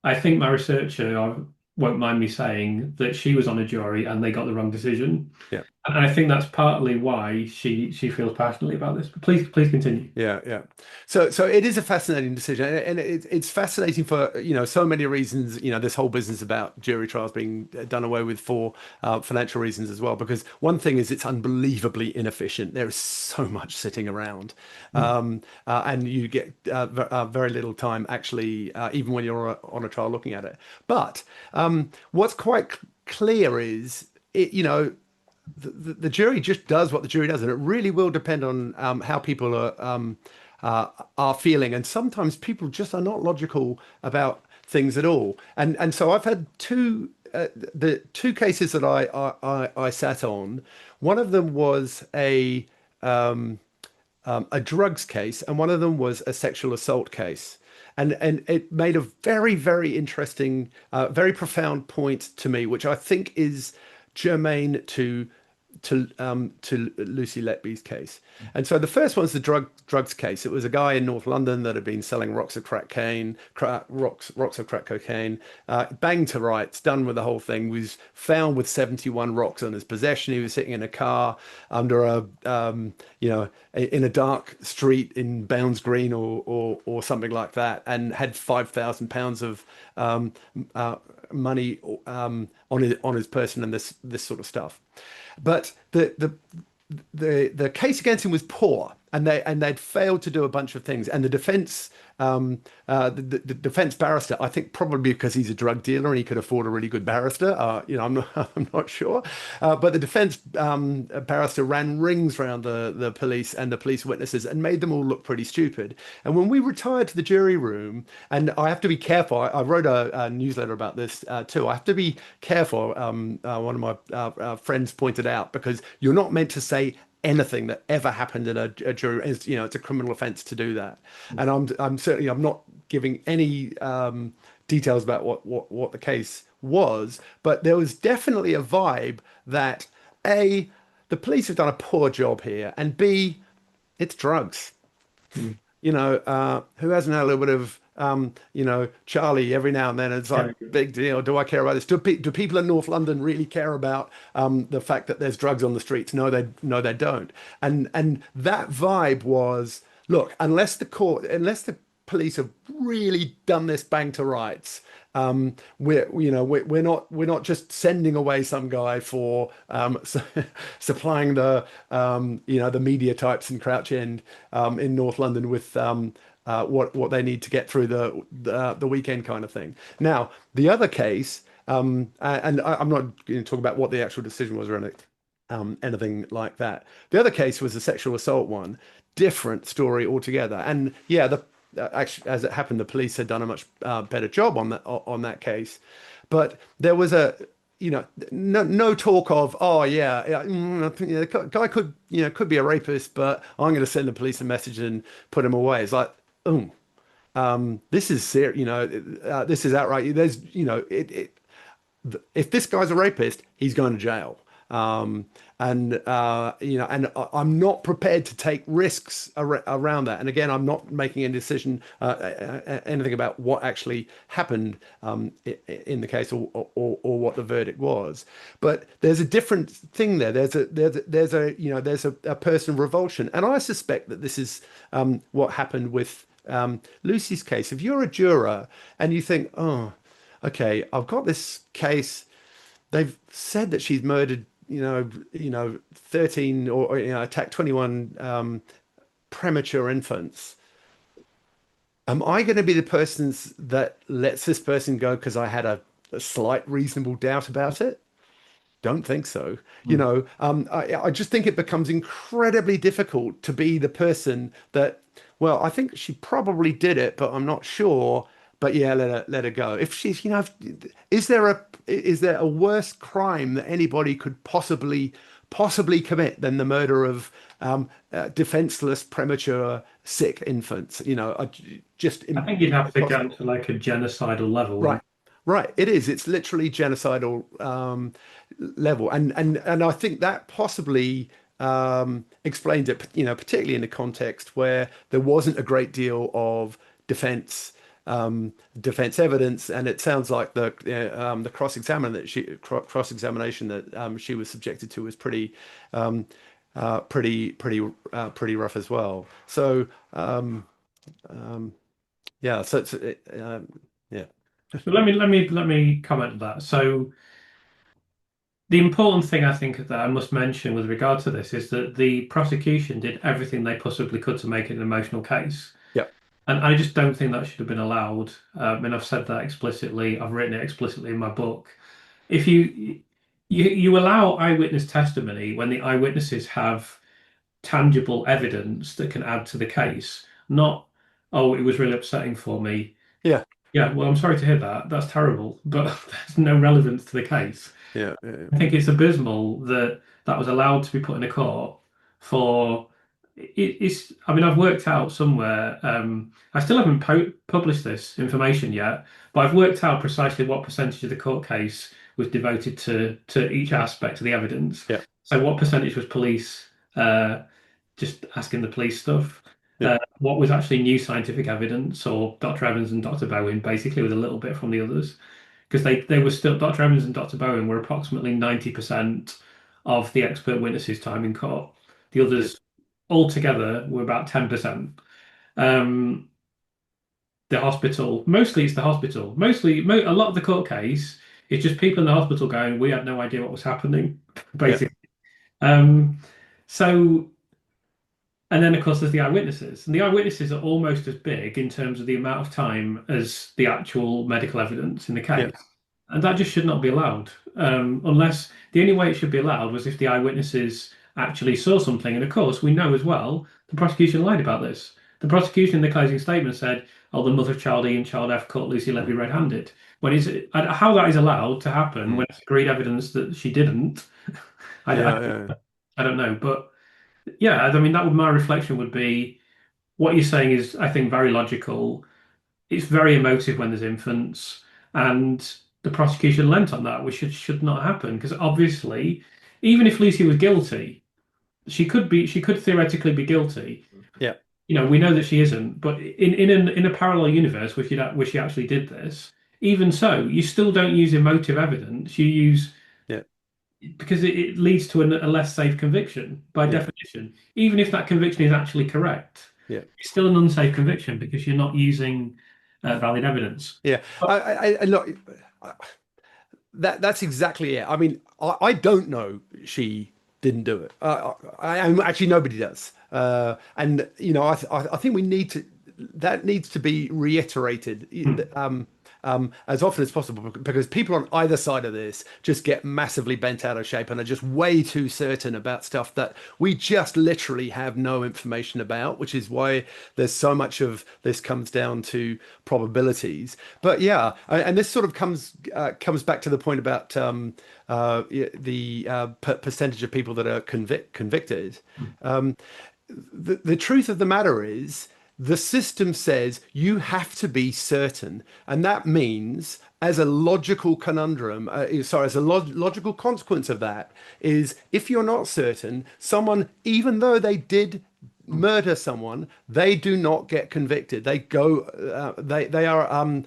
I think my researcher won't mind me saying that she was on a jury and they got the wrong decision. Yeah. And I think that's partly why she feels passionately about this. But please continue. Yeah, yeah. So it is a fascinating decision, and it's fascinating for so many reasons. This whole business about jury trials being done away with for financial reasons as well. Because one thing is it's unbelievably inefficient. There is so much sitting around, Mm. and you get very little time actually, even when you're on a trial looking at it. But what's quite clear is the jury just does what the jury does, and it really will depend on how people are feeling. And sometimes people just are not logical about things at all. And so I've had the two cases that I sat on. One of them was a drugs case, and one of them was a sexual assault case. And it made a very, very interesting, very profound point to me, which I think is germane to Lucy Letby's case. And so the first one's the drugs case. It was a guy in North London that had been selling rocks of rocks of crack cocaine, banged to rights, done with the whole thing. Was found with 71 rocks on his possession. He was sitting in a car under in a dark street in Bounds Green or something like that, and had £5,000 of money on his person, and this sort of stuff. But the case against him was poor, and they'd failed to do a bunch of things. And the defense barrister, I think probably because he's a drug dealer and he could afford a really good barrister, I'm not sure, but the defense barrister ran rings around the police and the police witnesses and made them all look pretty stupid. And when we retired to the jury room, and I have to be careful, I wrote a newsletter about this too. I have to be careful. One of my friends pointed out, because you're not meant to say anything that ever happened in a jury. It's a criminal offence to do that. And I'm not giving any details about what the case was, but there was definitely a vibe that A, the police have done a poor job here, and B, it's drugs. Mm. Who hasn't had a little bit of Charlie every now and then? It's like, Yeah. big deal. Do I care about this? Do people in North London really care about the fact that there's drugs on the streets? No, they don't. And that vibe was, look, unless the police have really done this bang to rights, we're not just sending away some guy for supplying the media types in Crouch End in North London with what they need to get through the weekend kind of thing. Now, the other case, I'm not going to talk about what the actual decision was or anything like that. The other case was a sexual assault one, different story altogether. And yeah, actually, as it happened, the police had done a much better job on that case, but there was no talk of, oh yeah, the guy could be a rapist, but I'm going to send the police a message and put him away. It's like, oh, this is serious. This is outright. If this guy's a rapist, he's going to jail. I'm not prepared to take risks around that. And again, I'm not making any decision, anything about what actually happened in the case or what the verdict was. But there's a different thing there. There's a personal revulsion, and I suspect that this is what happened with Lucy's case. If you're a juror and you think, oh, okay, I've got this case. They've said that she's murdered, 13 or attacked 21 premature infants. Am I going to be the person that lets this person go because I had a slight reasonable doubt about it? Don't think so. I just think it becomes incredibly difficult to be the person that, well, I think she probably did it, but I'm not sure. But yeah, let her go. If she's, is there a worse crime that anybody could possibly commit than the murder of defenseless, premature, sick infants? I think you'd have to go to like a genocidal level. Right, right. It is. It's literally genocidal level, and I think that possibly explains it. Particularly in a context where there wasn't a great deal of defense evidence, and it sounds like the cross-examination that she was subjected to was pretty rough as well. So yeah, so it's yeah. So let me comment on that. So the important thing I think that I must mention with regard to this is that the prosecution did everything they possibly could to make it an emotional case. Yeah. And I just don't think that should have been allowed. And I've said that explicitly. I've written it explicitly in my book. If you allow eyewitness testimony when the eyewitnesses have tangible evidence that can add to the case, not, oh, it was really upsetting for me. Yeah. Yeah, well, I'm sorry to hear that. That's terrible, but there's no relevance to the case. Yeah. I think it's abysmal that that was allowed to be put in a court for it's. I mean, I've worked out somewhere. I still haven't published this information yet, but I've worked out precisely what percentage of the court case was devoted to each aspect of the evidence. Yeah. So, what percentage was police just asking the police stuff? Yeah. What was actually new scientific evidence, or Dr. Evans and Dr. Bowen, basically with a little bit from the others, because they were still Dr. Evans and Dr. Bowen were approximately 90% of the expert witnesses' time in court. The others altogether were about 10%. The hospital, mostly it's the hospital. A lot of the court case is just people in the hospital going, we had no idea what was happening, basically. So, and then of course there's the eyewitnesses, and the eyewitnesses are almost as big in terms of the amount of time as the actual medical evidence in the case. Yeah. And that just should not be allowed, unless the only way it should be allowed was if the eyewitnesses actually saw something. And of course, we know as well, the prosecution lied about this. The prosecution in the closing statement said, oh, the mother of child E and child F caught Lucy Letby red-handed. How that is allowed to happen when it's agreed evidence that she didn't, I don't know. But yeah, I mean, my reflection would be, what you're saying is, I think, very logical. It's very emotive when there's infants, and the prosecution lent on that, which should not happen, because obviously, even if Lucy was guilty, she could theoretically be guilty. Yeah. We know that she isn't, but in a parallel universe where she actually did this, even so, you still don't use emotive evidence. You use because it leads to a less safe conviction by definition. Even if that conviction is actually correct, it's still an unsafe conviction because you're not using valid evidence. Yeah. But Look, that's exactly it. I mean, I don't know she didn't do it. Actually, nobody does. And I think we need to. That needs to be reiterated. As often as possible because people on either side of this just get massively bent out of shape and are just way too certain about stuff that we just literally have no information about, which is why there's so much of this comes down to probabilities. But yeah, and this sort of comes back to the point about the percentage of people that are convicted. The truth of the matter is the system says you have to be certain, and that means as a logical conundrum, as a logical consequence of that is if you're not certain, someone, even though they did murder someone, they do not get convicted. They go, they are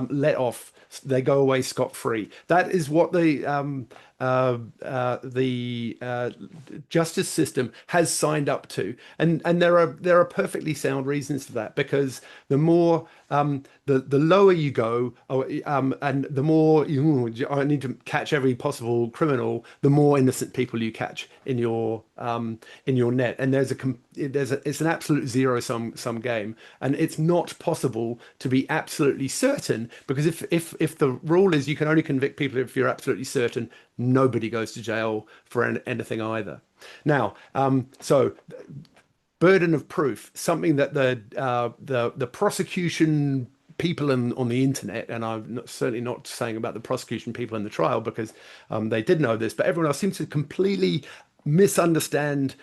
let off. They go away scot-free. That is what the justice system has signed up to, and there are perfectly sound reasons for that because the more the lower you go, and the more I need to catch every possible criminal, the more innocent people you catch in your net, and it's an absolute zero sum game, and it's not possible to be absolutely certain because if the rule is you can only convict people if you're absolutely certain, nobody goes to jail for anything either. Now, so burden of proof, something that the prosecution people on the internet, and certainly not saying about the prosecution people in the trial because they did know this, but everyone else seems to completely misunderstand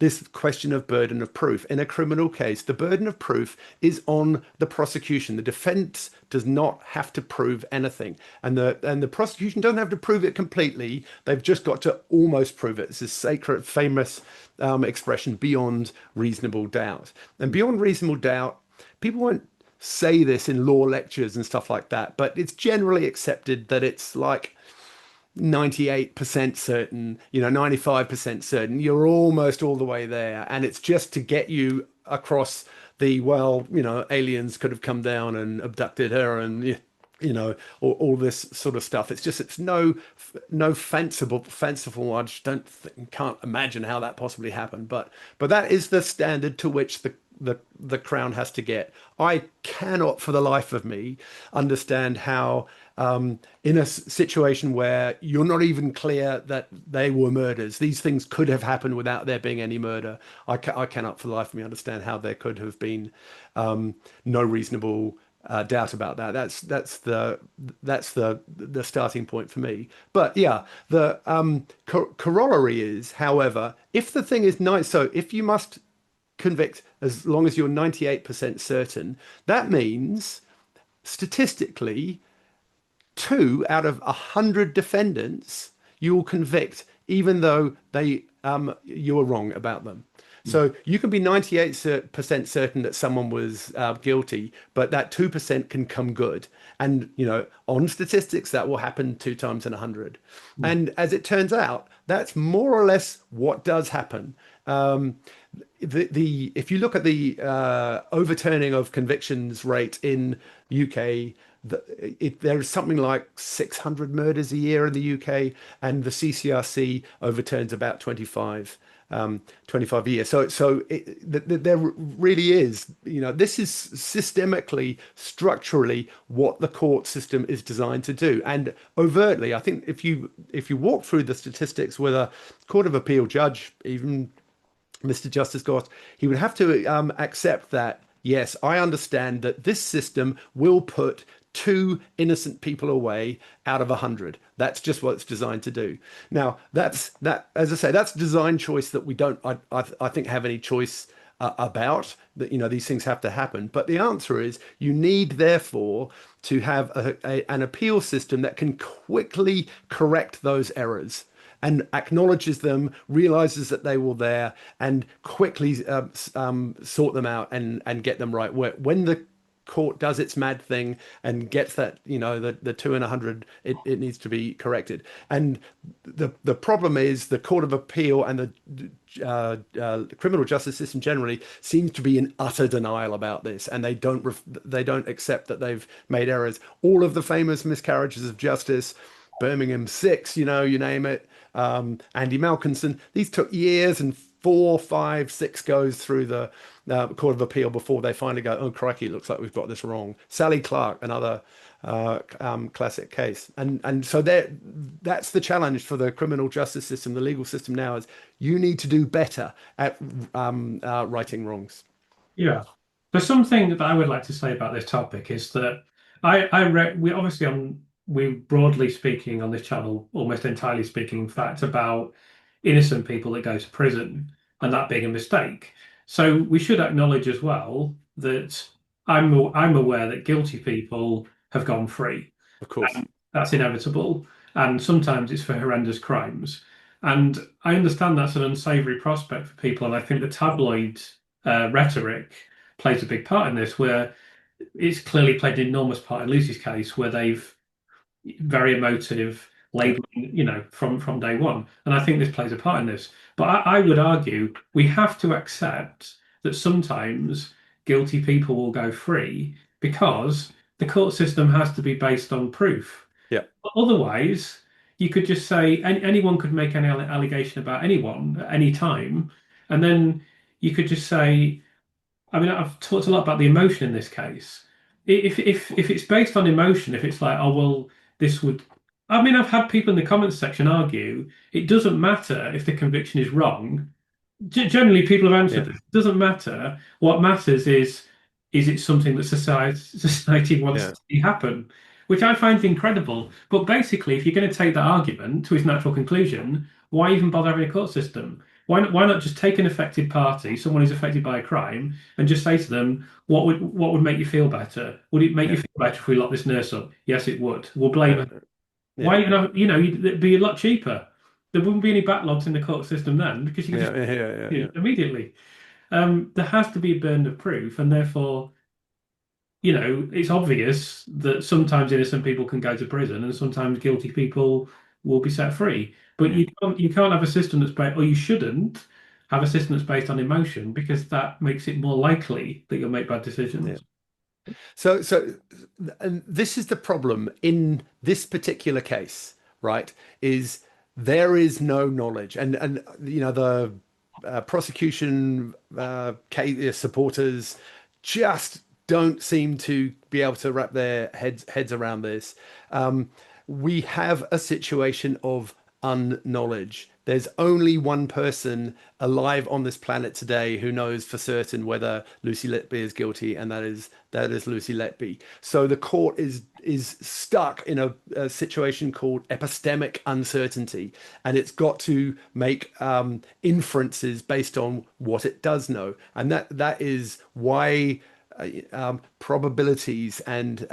this question of burden of proof. In a criminal case, the burden of proof is on the prosecution. The defense does not have to prove anything, and the prosecution doesn't have to prove it completely. They've just got to almost prove it. It's this sacred, famous expression, beyond reasonable doubt. And beyond reasonable doubt, people won't say this in law lectures and stuff like that, but it's generally accepted that it's like 98% certain, 95% certain, you're almost all the way there. And it's just to get you across aliens could have come down and abducted her and, all this sort of stuff. It's no fanciful. I just can't imagine how that possibly happened. But that is the standard to which the Crown has to get. I cannot for the life of me understand how in a situation where you're not even clear that they were murders, these things could have happened without there being any murder. I cannot for the life of me understand how there could have been no reasonable doubt about that. That's the starting point for me. But yeah, the corollary is, however, if the thing is nice, so if you must convict as long as you're 98% certain, that means statistically 2 out of 100 defendants you will convict even though you were wrong about them. So you can be 98% certain that someone was guilty, but that 2% can come good. And, on statistics, that will happen 2 times in 100. And as it turns out, that's more or less what does happen. If you look at the overturning of convictions rate in UK, there's something like 600 murders a year in the UK, and the CCRC overturns about 25 a year. So there really is, this is systemically, structurally what the court system is designed to do. And overtly, I think if you walk through the statistics with a Court of Appeal judge, even Mr. Justice Gort, he would have to accept that, yes, I understand that this system will put 2 innocent people away out of 100. That's just what it's designed to do. Now, as I say, that's design choice that we don't, I think, have any choice about. That these things have to happen. But the answer is you need, therefore, to have an appeal system that can quickly correct those errors and acknowledges them, realizes that they were there, and quickly sort them out and get them right. When court does its mad thing and gets that, the 2 in 100, it needs to be corrected. And the problem is the Court of Appeal and the criminal justice system generally seems to be in utter denial about this, and they don't accept that they've made errors. All of the famous miscarriages of justice, Birmingham 6, you name it, Andy Malkinson, these took years and 4, 5, 6 goes through the Court of Appeal before they finally go, oh, crikey, it looks like we've got this wrong. Sally Clark, another classic case. And so that's the challenge for the criminal justice system, the legal system now, is you need to do better at righting wrongs. Yeah. There's something that I would like to say about this topic is that I read we obviously we broadly speaking on this channel, almost entirely speaking, in fact, about innocent people that go to prison and that being a mistake. So we should acknowledge as well that I'm aware that guilty people have gone free. Of course. That's inevitable, and sometimes it's for horrendous crimes. And I understand that's an unsavory prospect for people, and I think the tabloid rhetoric plays a big part in this, where it's clearly played an enormous part in Lucy's case, where they've very emotive labeling, from day one. And I think this plays a part in this. But I would argue we have to accept that sometimes guilty people will go free because the court system has to be based on proof. Yeah. Otherwise, you could just say anyone could make any allegation about anyone at any time, and then you could just say, I mean, I've talked a lot about the emotion in this case. If it's based on emotion, if it's like, oh well, this would, I mean, I've had people in the comments section argue it doesn't matter if the conviction is wrong. Generally, people have answered this. It doesn't matter. What matters is it something that society wants to see happen, which I find incredible. But basically, if you're going to take that argument to its natural conclusion, why even bother having a court system? Why not just take an affected party, someone who's affected by a crime, and just say to them, what would make you feel better? Would it make you feel better if we lock this nurse up? Yes, it would. We'll blame her. Yeah. Why even have, it'd be a lot cheaper. There wouldn't be any backlogs in the court system then, because you could just immediately. There has to be a burden of proof, and therefore, it's obvious that sometimes innocent people can go to prison, and sometimes guilty people will be set free. But you can't have a system that's based, or you shouldn't have a system that's based on emotion, because that makes it more likely that you'll make bad decisions. Yeah. So, and this is the problem in this particular case, right? Is there is no knowledge, and the prosecution case supporters just don't seem to be able to wrap their heads around this. We have a situation of unknowledge. There's only one person alive on this planet today who knows for certain whether Lucy Letby is guilty, and that is Lucy Letby. So the court is stuck in a situation called epistemic uncertainty, and it's got to make inferences based on what it does know, and that is why probabilities and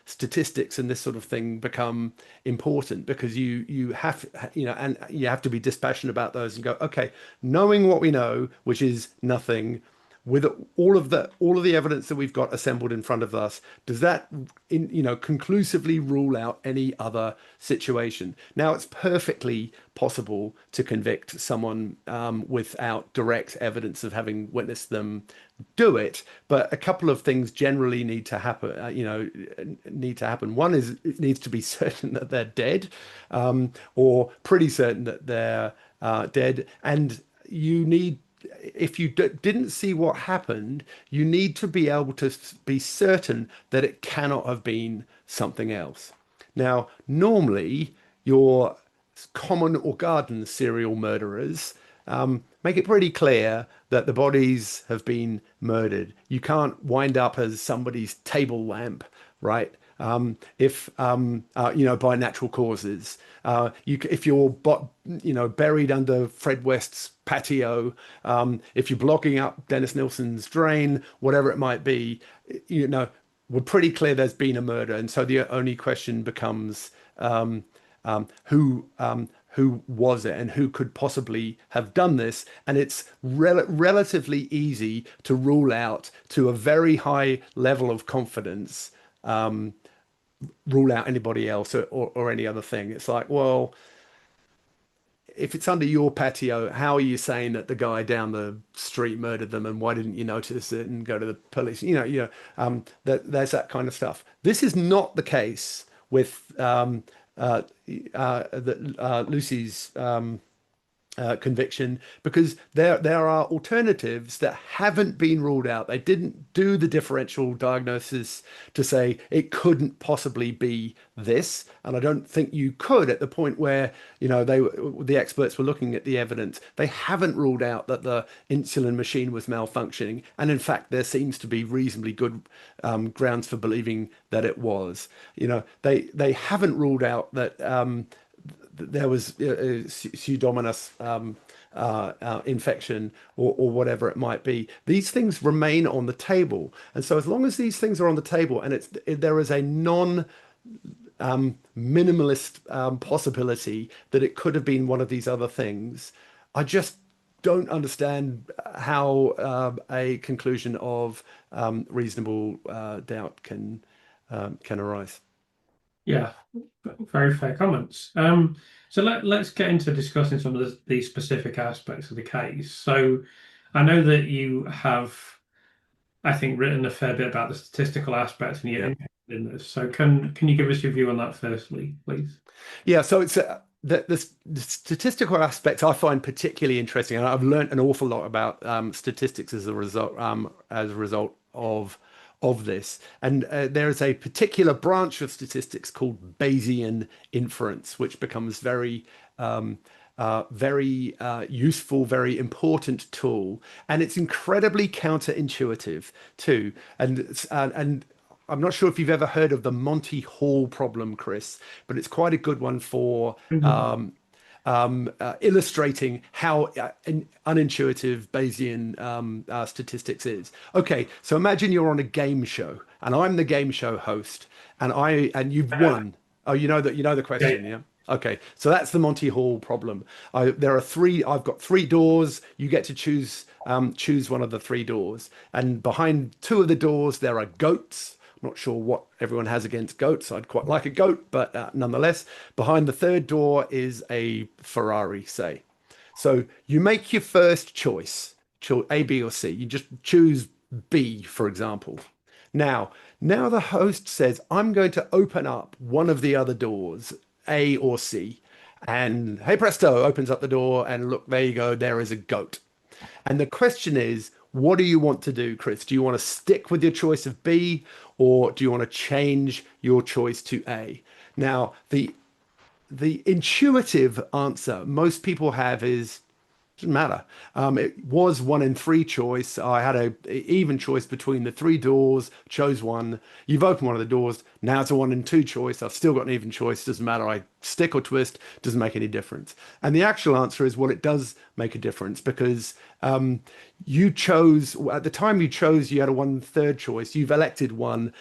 statistics and this sort of thing become important, because you have and you have to be dispassionate about those and go, okay, knowing what we know, which is nothing, with all of the evidence that we've got assembled in front of us, does that conclusively rule out any other situation? Now, it's perfectly possible to convict someone without direct evidence of having witnessed them do it, but a couple of things generally need to happen. One is it needs to be certain that they're dead, or pretty certain that they're dead, and you need, if you didn't see what happened, you need to be able to be certain that it cannot have been something else. Now, normally, your common or garden serial murderers make it pretty clear that the bodies have been murdered. You can't wind up as somebody's table lamp, right? If by natural causes, if you're buried under Fred West's patio, if you're blocking up Dennis Nilsson's drain, whatever it might be, we're pretty clear there's been a murder, and so the only question becomes who who was it and who could possibly have done this. And it's relatively easy to rule out to a very high level of confidence, rule out anybody else or any other thing. It's like, well, if it's under your patio, how are you saying that the guy down the street murdered them, and why didn't you notice it and go to the police? There's that kind of stuff. This is not the case with Lucy's conviction, because there are alternatives that haven't been ruled out. They didn't do the differential diagnosis to say it couldn't possibly be this, and I don't think you could at the point where the experts were looking at the evidence. They haven't ruled out that the insulin machine was malfunctioning, and in fact there seems to be reasonably good grounds for believing that it was. They haven't ruled out that there was pseudomonas infection or whatever it might be. These things remain on the table, and so as long as these things are on the table and there is a minimalist possibility that it could have been one of these other things, I just don't understand how a conclusion of reasonable doubt can arise. Yeah, very fair comments. So let's get into discussing some of the specific aspects of the case. So I know that you have, I think, written a fair bit about the statistical aspects and you're interested in this. So can you give us your view on that firstly, please? Yeah, so it's the statistical aspect I find particularly interesting, and I've learned an awful lot about statistics as a result of this. And there is a particular branch of statistics called Bayesian inference, which becomes very useful, very important tool, and it's incredibly counterintuitive too. And I'm not sure if you've ever heard of the Monty Hall problem, Chris, but it's quite a good one for illustrating how unintuitive Bayesian statistics is. Okay, so imagine you're on a game show, and I'm the game show host, and you've won. Oh, you know the question, yeah? Okay, so that's the Monty Hall problem. I've got three doors. You get to choose one of the three doors, and behind two of the doors there are goats. Not sure what everyone has against goats. I'd quite like a goat, but nonetheless, behind the third door is a Ferrari, say. So you make your first choice, A, B, or C. You just choose B, for example. Now the host says, I'm going to open up one of the other doors, A or C. And hey presto, opens up the door, and look, there you go, there is a goat. And the question is, what do you want to do, Chris? Do you want to stick with your choice of B, or do you want to change your choice to A? Now, the intuitive answer most people have is, doesn't matter. It was 1 in 3 choice. I had a even choice between the 3 doors, chose one. You've opened one of the doors. Now it's a 1 in 2 choice. I've still got an even choice. Doesn't matter. I stick or twist. Doesn't make any difference. And the actual answer is, well, it does make a difference, because you chose, at the time you chose, you had a 1/3 choice. You've elected one.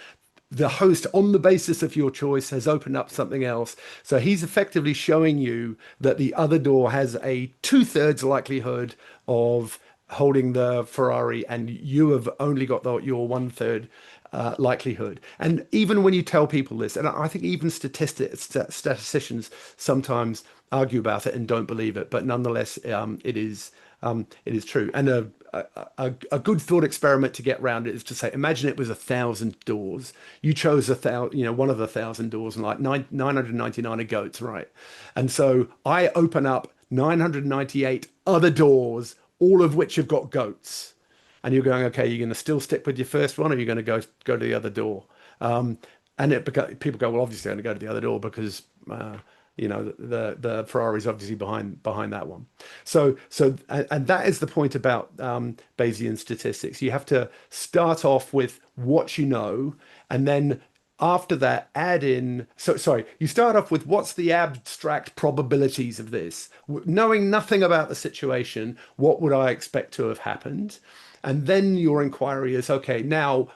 The host, on the basis of your choice, has opened up something else. So he's effectively showing you that the other door has a 2/3 likelihood of holding the Ferrari, and you have only got your 1/3 likelihood. And even when you tell people this, and I think even statisticians sometimes argue about it and don't believe it, but nonetheless, it is true. And a good thought experiment to get around it is to say, imagine it was 1,000 doors. You chose one of the 1,000 doors, and like 999 are goats, right? And so I open up 998 other doors, all of which have got goats. And you're going, okay, you're going to still stick with your first one, or you're going to go to the other door? And people go, well, obviously I'm going to go to the other door, because the Ferrari's obviously behind that one. So and that is the point about Bayesian statistics. You have to start off with what you know, and then after that add in. You start off with what's the abstract probabilities of this, knowing nothing about the situation. What would I expect to have happened? And then your inquiry is, okay, now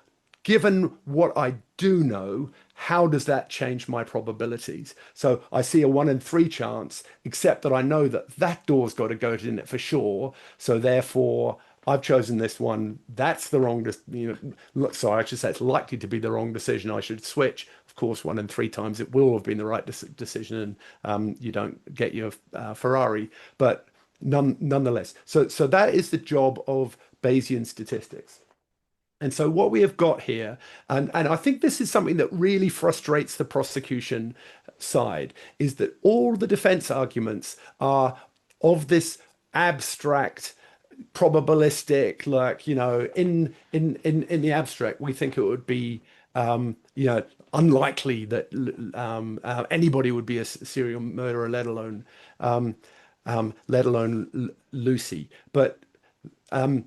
given what I do know, how does that change my probabilities? So I see a 1 in 3 chance, except that I know that that door's got a goat in it for sure. So therefore, I've chosen this one. That's the wrong, sorry, I should say it's likely to be the wrong decision. I should switch. Of course, 1 in 3 times it will have been the right decision, and you don't get your Ferrari. But nonetheless, so that is the job of Bayesian statistics. And so what we have got here, and I think this is something that really frustrates the prosecution side, is that all the defense arguments are of this abstract, probabilistic, like, in the abstract, we think it would be unlikely that anybody would be a serial murderer, let alone Lucy. But I'm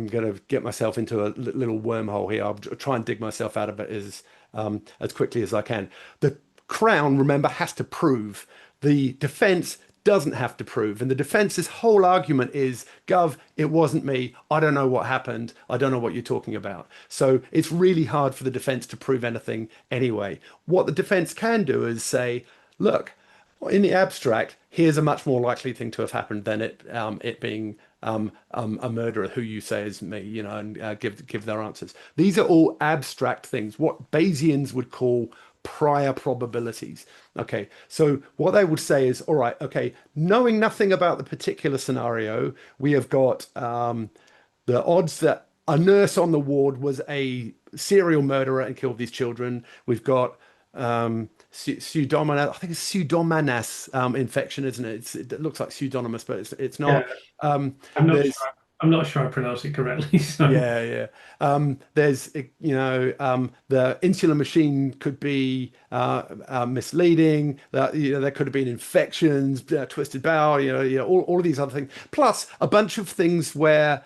going to get myself into a little wormhole here. I'll try and dig myself out of it as quickly as I can. The Crown, remember, has to prove. The defense doesn't have to prove. And the defense's whole argument is, Gov, it wasn't me. I don't know what happened. I don't know what you're talking about. So it's really hard for the defense to prove anything anyway. What the defense can do is say, look, in the abstract, here's a much more likely thing to have happened than it being a murderer who you say is me, and give their answers. These are all abstract things, what Bayesians would call prior probabilities. Okay, so what they would say is, all right, okay, knowing nothing about the particular scenario, we have got the odds that a nurse on the ward was a serial murderer and killed these children. We've got pseudomonas, I think it's pseudomonas infection, isn't it? It looks like pseudonymous, but it's Yeah, not. I'm not sure. I'm not sure I pronounced it correctly. So Yeah, yeah. There's, the insular machine could be misleading. That there could have been infections, twisted bowel. All of these other things, plus a bunch of things where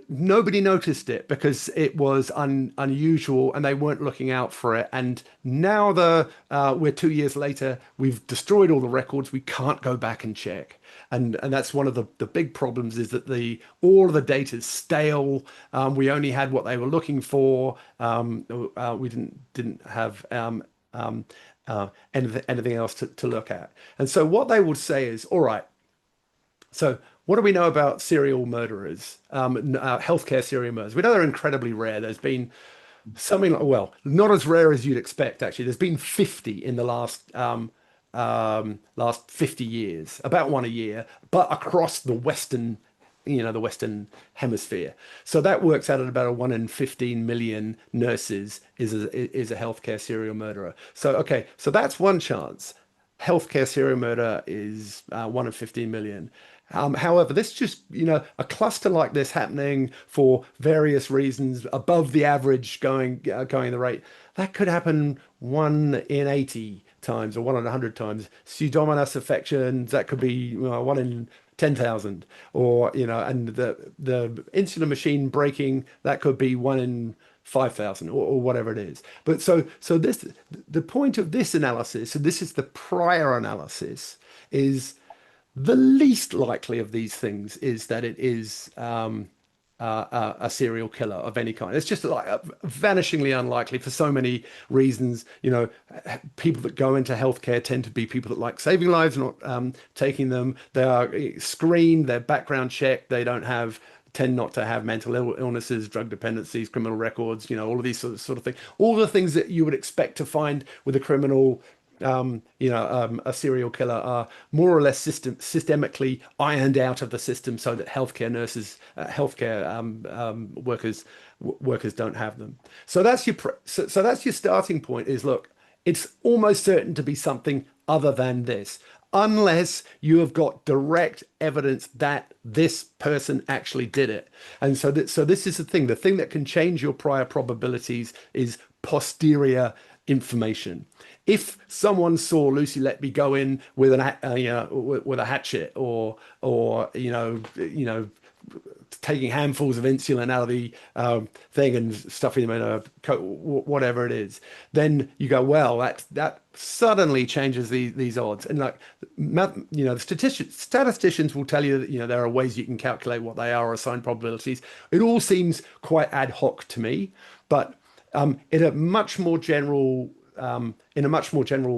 nobody noticed it because it was unusual and they weren't looking out for it. And now we're 2 years later, we've destroyed all the records. We can't go back and check. And that's one of the big problems, is that all of the data is stale. We only had what they were looking for. We didn't have anything else to look at. And so what they would say is, all right, so what do we know about serial murderers, healthcare serial murderers? We know they're incredibly rare. There's been something like, well, not as rare as you'd expect, actually. There's been 50 in the last 50 years, about one a year, but across the Western hemisphere. So that works out at about a 1 in 15 million nurses is a healthcare serial murderer. So, okay, so that's one chance. Healthcare serial murder is 1 in 15 million. However, this just, a cluster like this happening for various reasons above the average going the rate, that could happen 1 in 80 times or 1 in 100 times. Pseudomonas infections, that could be 1 in 10,000, or, and the insular machine breaking, that could be 1 in 5,000 or whatever it is. But so the point of this analysis, and this is the prior analysis, is the least likely of these things is that it is a serial killer of any kind. It's just like vanishingly unlikely for so many reasons. People that go into healthcare tend to be people that like saving lives, not taking them. They are screened, they're background checked, they tend not to have mental illnesses, drug dependencies, criminal records, all of these sort of things. All the things that you would expect to find with a criminal, a serial killer, are more or less systemically ironed out of the system, so that healthcare nurses, workers don't have them. So that's your starting point. Is, look, it's almost certain to be something other than this, unless you have got direct evidence that this person actually did it. And so this is the thing. The thing that can change your prior probabilities is posterior information. If someone saw Lucy Letby go in with with a hatchet, or taking handfuls of insulin out of the thing and stuffing them in a coat, whatever it is, then you go, well, that suddenly changes these odds. And statisticians will tell you that there are ways you can calculate what they are, or assign probabilities. It all seems quite ad hoc to me, but in a much more general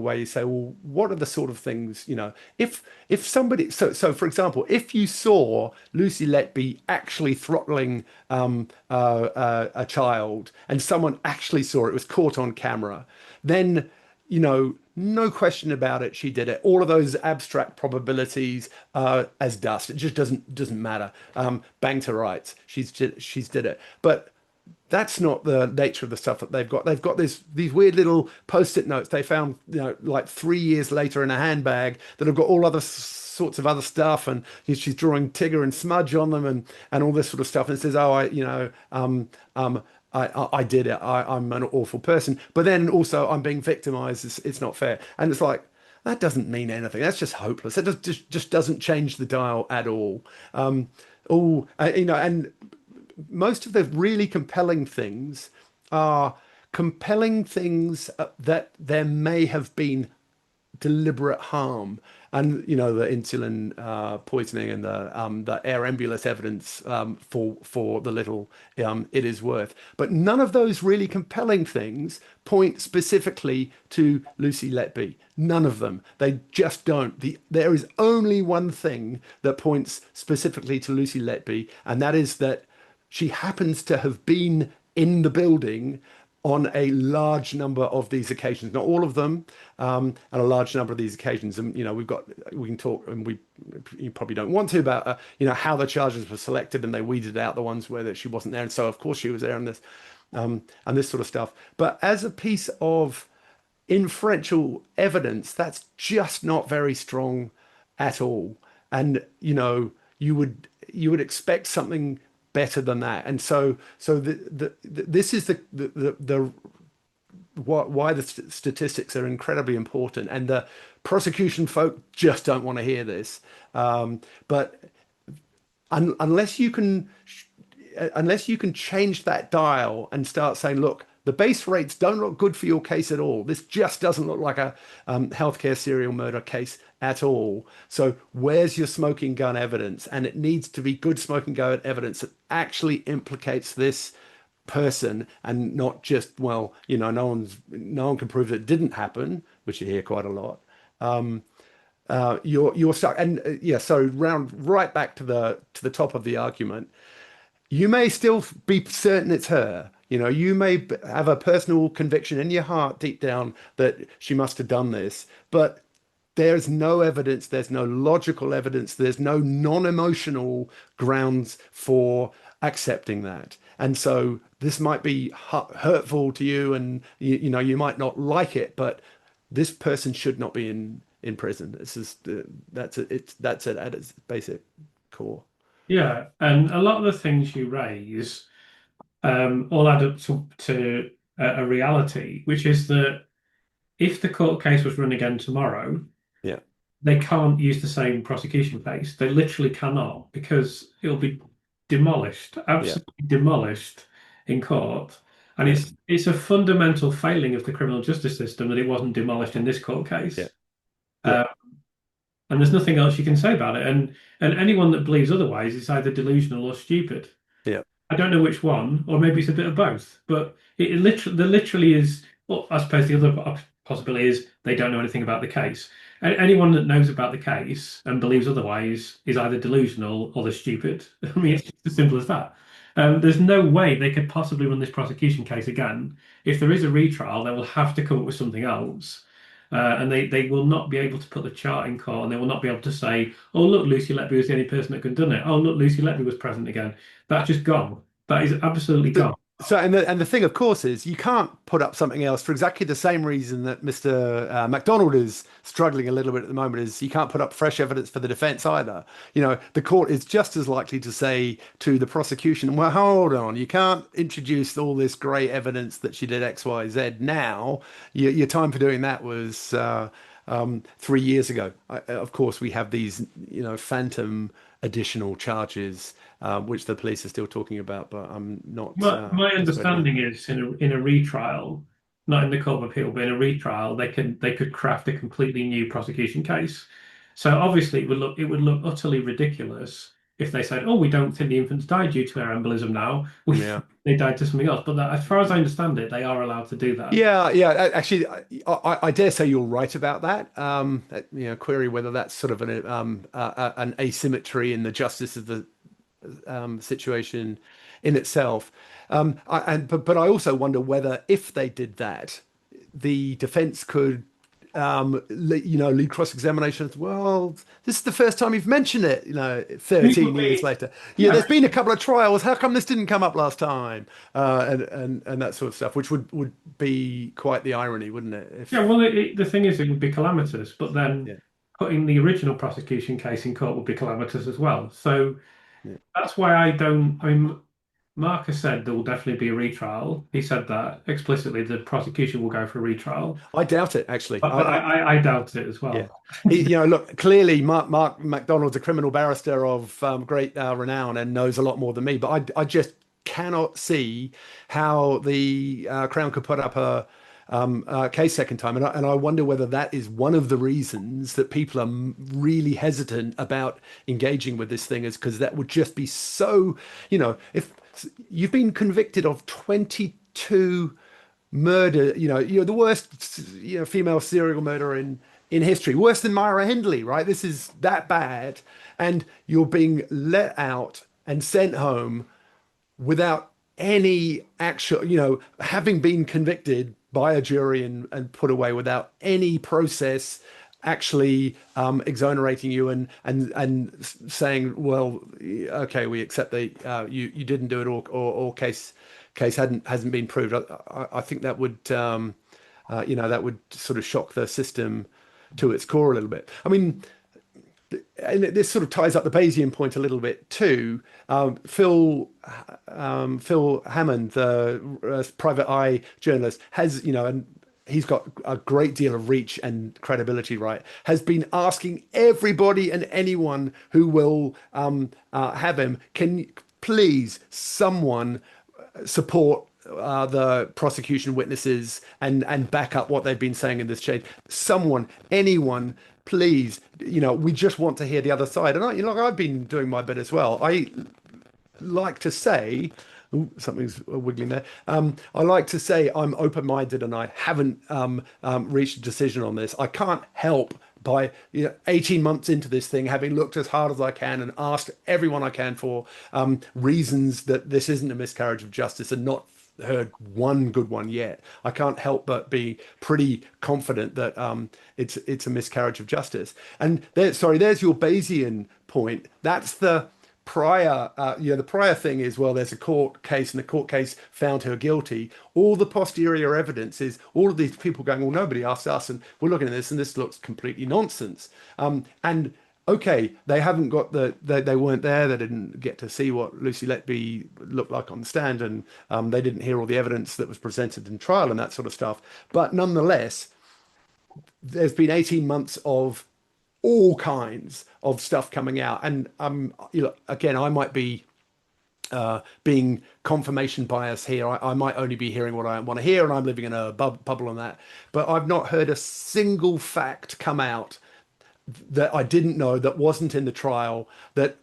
way, you say, well, what are the sort of things, if somebody, so for example, if you saw Lucy Letby actually throttling a child and someone actually saw it, was caught on camera, then no question about it, she did it. All of those abstract probabilities are as dust. It just doesn't matter. Bang to rights. She's did it. But that's not the nature of the stuff that they've got. They've got these weird little post-it notes they found, like 3 years later in a handbag that have got all other sorts of other stuff, and she's drawing Tigger and Smudge on them, and all this sort of stuff. And it says, "Oh, I did it. I'm an awful person." But then also, I'm being victimized. It's not fair. And it's like, that doesn't mean anything. That's just hopeless. It just doesn't change the dial at all. And most of the really compelling things are compelling things that there may have been deliberate harm. And the insulin poisoning and the air ambulance evidence for the little it is worth. But none of those really compelling things point specifically to Lucy Letby. None of them. They just don't. There is only one thing that points specifically to Lucy Letby, and that is that she happens to have been in the building on a large number of these occasions, not all of them, and a large number of these occasions. And we can talk, and you probably don't want to, about how the charges were selected, and they weeded out the ones where that she wasn't there, and so of course she was there, and this sort of stuff. But as a piece of inferential evidence, that's just not very strong at all. And you would expect something better than that. And so this is the why the statistics are incredibly important, and the prosecution folk just don't want to hear this. But unless you can change that dial and start saying, look, the base rates don't look good for your case at all. This just doesn't look like a healthcare serial murder case at all. So where's your smoking gun evidence? And it needs to be good smoking gun evidence that actually implicates this person, and not just, well, no one can prove that it didn't happen, which you hear quite a lot. You're stuck. And so right back to the top of the argument. You may still be certain it's her. You may have a personal conviction in your heart deep down that she must have done this, but there's no evidence, there's no logical evidence, there's no non-emotional grounds for accepting that. And so this might be hurtful to you, and you might not like it, but this person should not be in prison. That's it at its basic core. Yeah, and a lot of the things you raise all add up to a reality, which is that if the court case was run again tomorrow, Yeah. they can't use the same prosecution case. They literally cannot, because it'll be demolished, Yeah. absolutely demolished in court. And Yeah. it's a fundamental failing of the criminal justice system that it wasn't demolished in this court Yeah. case. Yeah. Uh, and there's nothing else you can say about it. And anyone that believes otherwise is either delusional or stupid. Yeah. I don't know which one, or maybe it's a bit of both. But there literally is. Well, I suppose the other possibility is they don't know anything about the case. Anyone that knows about the case and believes otherwise is either delusional or they're stupid. I mean, it's just as simple as that. There's no way they could possibly run this prosecution case again. If there is a retrial, they will have to come up with something else. And they will not be able to put the chart in court, and they will not be able to say, oh, look, Lucy Letby was the only person that could have done it. Oh, look, Lucy Letby was present again. That's just gone. That is absolutely So, gone. and the thing, of course, is you can't put up something else for exactly the same reason that Mr. MacDonald is struggling a little bit at the moment. Is you can't put up fresh evidence for the defense either. The court is just as likely to say to the prosecution, well, hold on, you can't introduce all this great evidence that she did X, Y, Z now. Your time for doing that was 3 years ago. Of course, we have these, phantom additional charges, which the police are still talking about, but I'm not My persuaded. understanding is in a retrial, not in the Court of Appeal, but in a retrial, they could craft a completely new prosecution case. So obviously it would look utterly ridiculous if they said, "Oh, we don't think the infants died due to air embolism now. We Yeah. they died to something else." But that, as far as I understand it, they are allowed to do that. Yeah, yeah. Actually, I dare say you're right about that. Query whether that's sort of an asymmetry in the justice of the situation in itself. But I also wonder whether if they did that, the defense could, lead cross-examinations. Well, this is the first time you've mentioned it, 13 years later. Yeah, Yeah, there's been a couple of trials. How come this didn't come up last time? And that sort of stuff, which would be quite the irony, wouldn't it? yeah. If Well, the thing is, it would be calamitous, but then Yeah, putting the original prosecution case in court would be calamitous as well. So yeah. that's why I don't. I mean, Mark has said there will definitely be a retrial. He said that explicitly. The prosecution will go for a retrial, I doubt it actually. but I doubt it as Yeah. well. Look, clearly Mark MacDonald's a criminal barrister of great renown and knows a lot more than me, but I just cannot see how the Crown could put up a case second time. And I wonder whether that is one of the reasons that people are really hesitant about engaging with this thing, is because that would just be so, if you've been convicted of 22 murder, you're the worst, female serial murderer in history, worse than Myra Hindley, right? This is that bad, and you're being let out and sent home without any actual, having been convicted by a jury and put away without any process actually exonerating you and saying, well, okay, we accept that you didn't do it, or case hasn't been proved. I think that would that would sort of shock the system to its core a little bit. I mean, and this sort of ties up the Bayesian point a little bit too. Phil Hammond, the private eye journalist, has, and he's got a great deal of reach and credibility, right? Has been asking everybody and anyone who will have him, can please someone support the prosecution witnesses and back up what they've been saying in this chain. Someone, anyone, please. We just want to hear the other side. And I've been doing my bit as well. I like to say, ooh, something's wiggling there. I like to say I'm open-minded and I haven't reached a decision on this. I can't help by 18 months into this thing, having looked as hard as I can and asked everyone I can for reasons that this isn't a miscarriage of justice, and not heard one good one yet. I can't help but be pretty confident that it's a miscarriage of justice. And there's your Bayesian point. That's the prior, the prior thing is, well, there's a court case and the court case found her guilty. All the posterior evidence is all of these people going, well, nobody asked us and we're looking at this and this looks completely nonsense. And okay, they haven't got they weren't there. They didn't get to see what Lucy Letby looked like on the stand, and they didn't hear all the evidence that was presented in trial and that sort of stuff. But nonetheless, there's been 18 months of all kinds of stuff coming out. And again, I might be being confirmation bias here. I might only be hearing what I want to hear, and I'm living in a bubble on that. But I've not heard a single fact come out that I didn't know, that wasn't in the trial, that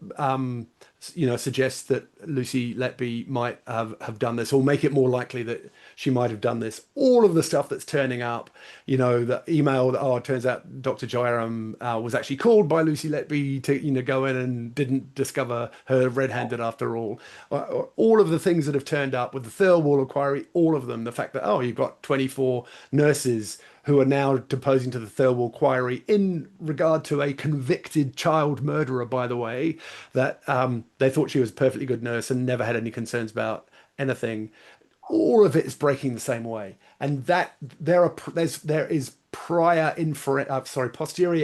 suggests that Lucy Letby might have done this, or make it more likely that she might have done this. All of the stuff that's turning up, the email that, it turns out Dr. Jairam was actually called by Lucy Letby to go in and didn't discover her red-handed after all. All of the things that have turned up with the Thirlwall inquiry, all of them, the fact that, you've got 24 nurses who are now deposing to the Thirlwall inquiry in regard to a convicted child murderer, by the way, that they thought she was a perfectly good nurse and never had any concerns about anything. All of it is breaking the same way, and that there is posterior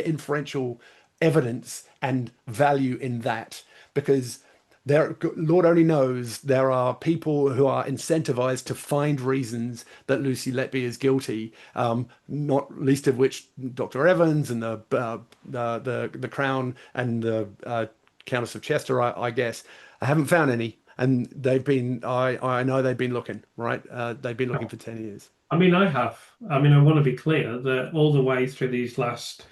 inferential evidence and value in that, because Lord only knows there are people who are incentivized to find reasons that Lucy Letby is guilty, not least of which Dr. Evans and the Crown and the Countess of Chester, I guess. I haven't found any, and they've been. I know they've been looking, right. They've been looking for 10 years. I mean, I have. I mean, I want to be clear that all the way through these last,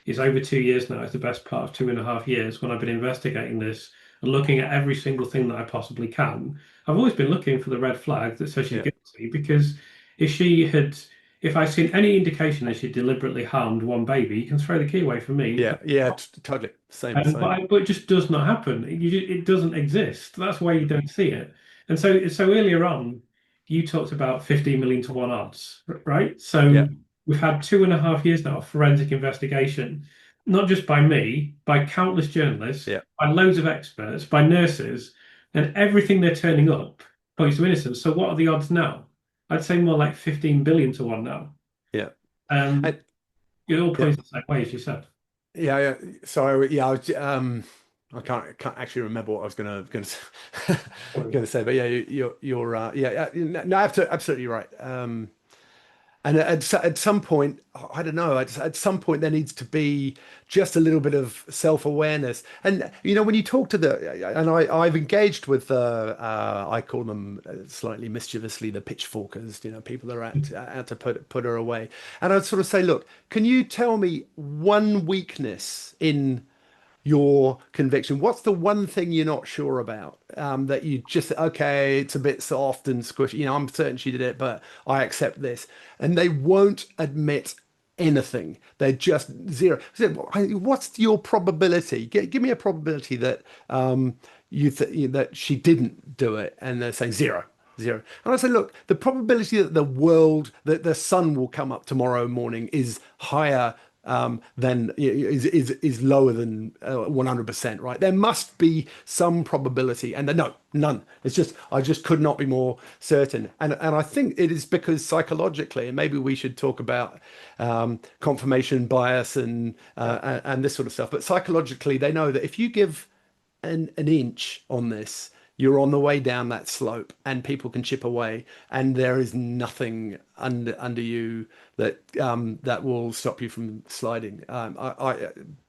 it's over 2 years now. It's the best part of 2.5 years when I've been investigating this. and looking at every single thing that I possibly can, I've always been looking for the red flag that says she's Yeah. guilty because if she had, if I've seen any indication that she deliberately harmed one baby, you can throw the key away from me. Yeah. Yeah. Totally. Same. But it just does not happen. It doesn't exist. That's why you don't see it. And so earlier on, you talked about 15 million to one odds, right? Yeah. So we've had 2.5 years now of forensic investigation, not just by me, by countless journalists, Yeah. by loads of experts, by nurses, and everything they're turning up points to innocence. So what are the odds now? I'd say more like 15 billion to one now. Yeah. Um, And it all yeah. points the same way, as you said. Yeah. Yeah. So yeah, I can't actually remember what I was gonna say, but yeah, you're no, absolutely right. And at some point, I don't know, at some point there needs to be just a little bit of self-awareness. And when you talk to I've engaged with I call them slightly mischievously the pitchforkers, people that are out to put her away. And I'd sort of say, look, can you tell me one weakness in your conviction? What's the one thing you're not sure about, that you just, okay, it's a bit soft and squishy. I'm certain she did it, but I accept this. And they won't admit anything. They're just zero. So, what's your probability? Give me a probability that that she didn't do it, and they're saying zero. Zero. And I say, look, the probability that the sun will come up tomorrow morning is higher, than is lower than 100%, right? There must be some probability, and no, none. It's just I just could not be more certain, and I think it is because psychologically, and maybe we should talk about confirmation bias and this sort of stuff. But psychologically, they know that if you give an inch on this, you're on the way down that slope, and people can chip away, and there is nothing under you that will stop you from sliding.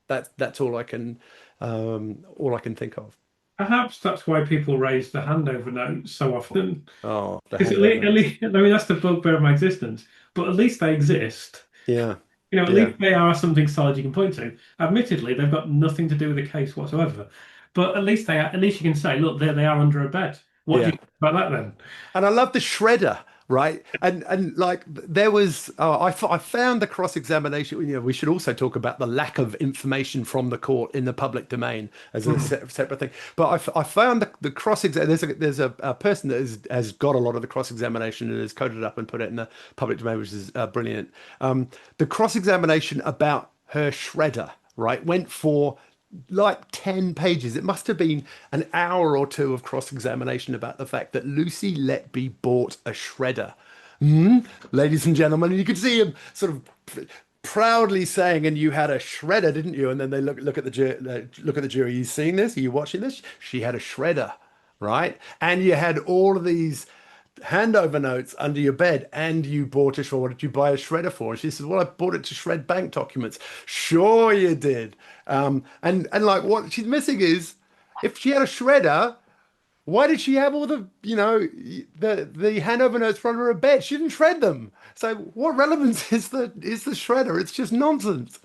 That's all I can think of. Perhaps that's why people raise the handover notes so often. Oh, the Because handover at notes. least, I mean, that's the bugbear of my existence. But at least they exist. Yeah, At yeah, least they are something solid you can point to. Admittedly, they've got nothing to do with the case whatsoever. But at least at least you can say, look, there they are under a bed. What do you yeah. think about that then? And I love the shredder, right? And like there was, I found the cross-examination. We should also talk about the lack of information from the court in the public domain as a Hmm. separate thing. But I found the cross-exam. There's a person that has got a lot of the cross-examination and has coded it up and put it in the public domain, which is brilliant. The cross-examination about her shredder, right, went for like 10 pages. It must have been an hour or two of cross-examination about the fact that Lucy Letby bought a shredder. Ladies and gentlemen, and you could see him sort of proudly saying, "And you had a shredder, didn't you?" And then they look at the jury. Are you seeing this? Are you watching this? She had a shredder, right? And you had all of these handover notes under your bed, and you bought a shredder. What did you buy a shredder for? And she says, well, I bought it to shred bank documents. Sure you did. And like what she's missing is, if she had a shredder, why did she have all the handover notes under her bed? She didn't shred them. So what relevance is the shredder? It's just nonsense.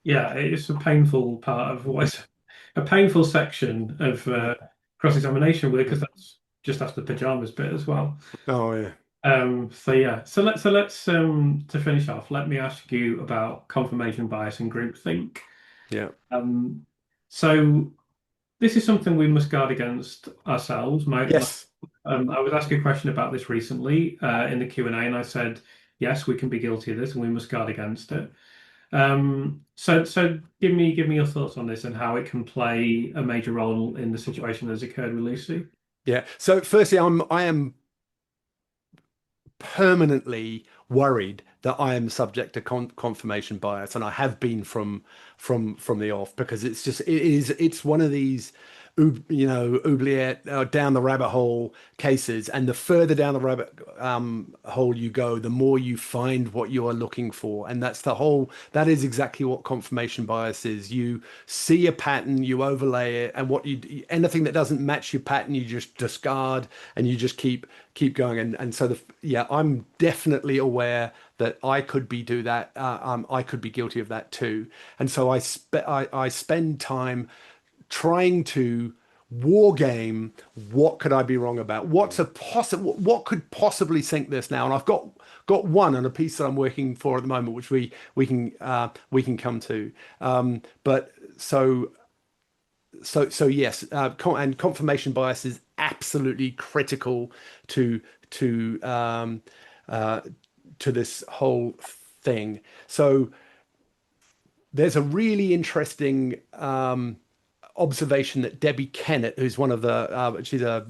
Yeah, it's a painful part of what's a painful section of cross-examination work because that's the pajamas bit as well. Oh yeah. So yeah, so let's to finish off, let me ask you about confirmation bias and groupthink. Yeah. Um, so this is something we must guard against ourselves. Yes. I was asked a question about this recently in the Q&A, and I said, yes, we can be guilty of this, and we must guard against it. So give me your thoughts on this and how it can play a major role in the situation that's occurred with Lucy. Yeah. So firstly, I am permanently worried that I am subject to confirmation bias, and I have been from the off, because it's one of these oubliette, down the rabbit hole cases, and the further down the rabbit hole you go, the more you find what you are looking for, and that is exactly what confirmation bias is. You see a pattern, you overlay it, and anything that doesn't match your pattern, you just discard, and you just keep going. And so yeah, I'm definitely aware that I could do that. I could be guilty of that too. And so I spend time trying to war game what could I be wrong about? What could possibly sink this now? And I've got one on a piece that I'm working for at the moment, which we can come to. But so yes, and confirmation bias is absolutely critical to to um, uh, to this whole thing. So there's a really interesting observation that Debbie Kennett, who's one of the she's a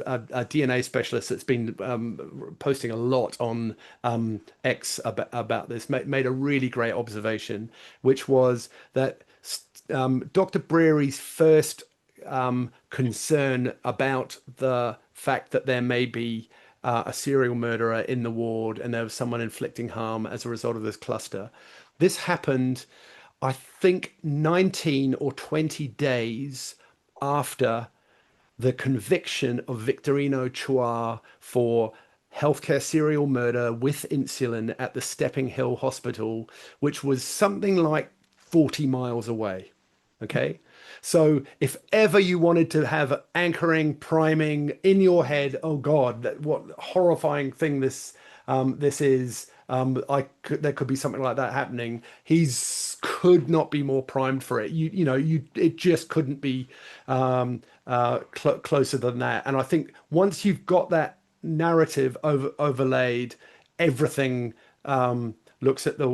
DNA specialist that's been posting a lot on X about this, made a really great observation, which was that Dr. Breary's first concern about the fact that there may be a serial murderer in the ward and there was someone inflicting harm as a result of this cluster. This happened, I think, 19 or 20 days after the conviction of Victorino Chua for healthcare serial murder with insulin at the Stepping Hill Hospital, which was something like 40 miles away. Okay. So if ever you wanted to have anchoring, priming in your head, oh God, what horrifying thing this is. There could be something like that happening. He's could not be more primed for it. It just couldn't be closer than that. And I think once you've got that narrative overlaid, everything looks at the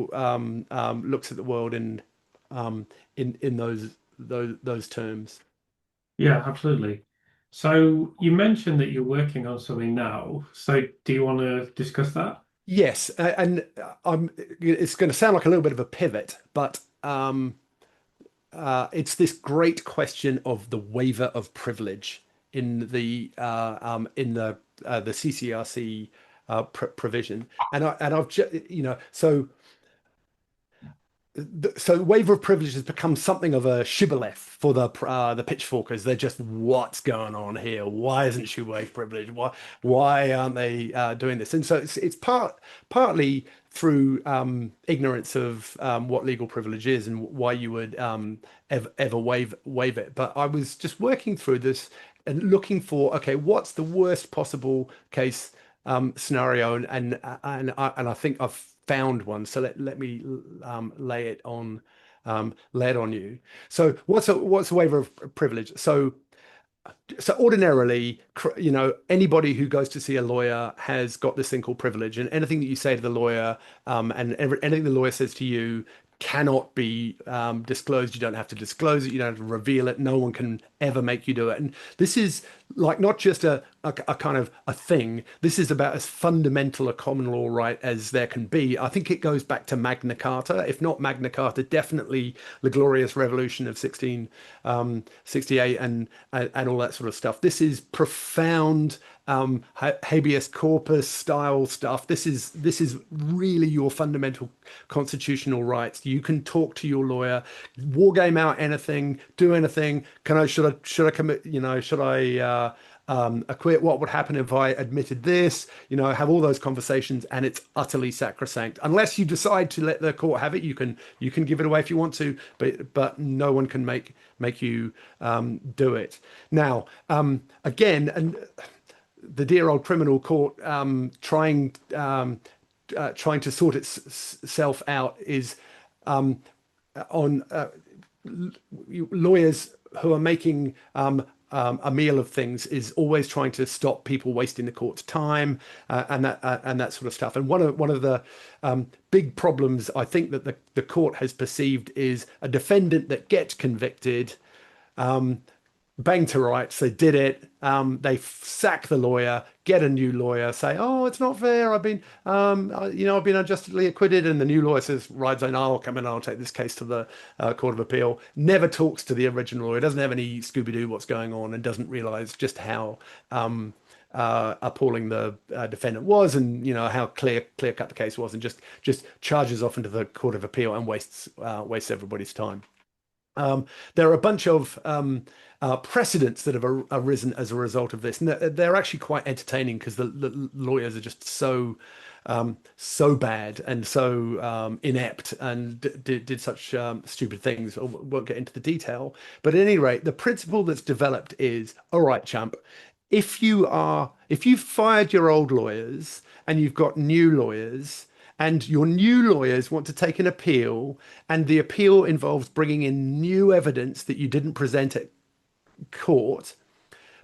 world in those terms. Yeah, absolutely. So you mentioned that you're working on something now. So do you want to discuss that? Yes, and it's going to sound like a little bit of a pivot, but it's this great question of the waiver of privilege in the CCRC provision, and I've just so waiver of privilege has become something of a shibboleth for the pitchforkers. They're just, what's going on here? Why isn't she waive privilege? Why aren't they doing this? And so it's partly through ignorance of what legal privilege is and why you would ever waive it. But I was just working through this and looking for, okay, what's the worst possible case scenario, and I think I've found one. So let me lay it on you. So what's a waiver of privilege? So ordinarily, anybody who goes to see a lawyer has got this thing called privilege, and anything that you say to the lawyer, anything the lawyer says to you cannot be disclosed. You don't have to disclose it. You don't have to reveal it. No one can ever make you do it. And this is like not just a kind of a thing. This is about as fundamental a common law right as there can be. I think it goes back to Magna Carta, if not Magna Carta, definitely the Glorious Revolution of 1668 and all that sort of stuff. This is profound habeas corpus style stuff. This is really your fundamental constitutional rights. You can talk to your lawyer, war game out anything, do anything. Should I commit? Should I acquit? What would happen if I admitted this? Have all those conversations, and it's utterly sacrosanct. Unless you decide to let the court have it, you can give it away if you want to, but no one can make you do it. Now, again, and the dear old criminal court trying to sort itself out is on lawyers who are making a meal of things, is always trying to stop people wasting the court's time and that sort of stuff. And one of the big problems I think that the court has perceived is a defendant that gets convicted, bang to rights, they did it. They sack the lawyer, get a new lawyer, say, "Oh, it's not fair. I've been unjustly acquitted." And the new lawyer says, "Rides on, I'll come in. I'll take this case to the Court of Appeal." Never talks to the original lawyer. Doesn't have any Scooby-Doo what's going on, and doesn't realise just how appalling the defendant was, and how clear cut the case was, and just charges off into the Court of Appeal and wastes everybody's time. There are a bunch of precedents that have arisen as a result of this, and they're actually quite entertaining because the lawyers are just so so bad and so inept and did such stupid things. I won't get into the detail, but at any rate, the principle that's developed is, all right, champ, if you've fired your old lawyers and you've got new lawyers, and your new lawyers want to take an appeal, and the appeal involves bringing in new evidence that you didn't present at court,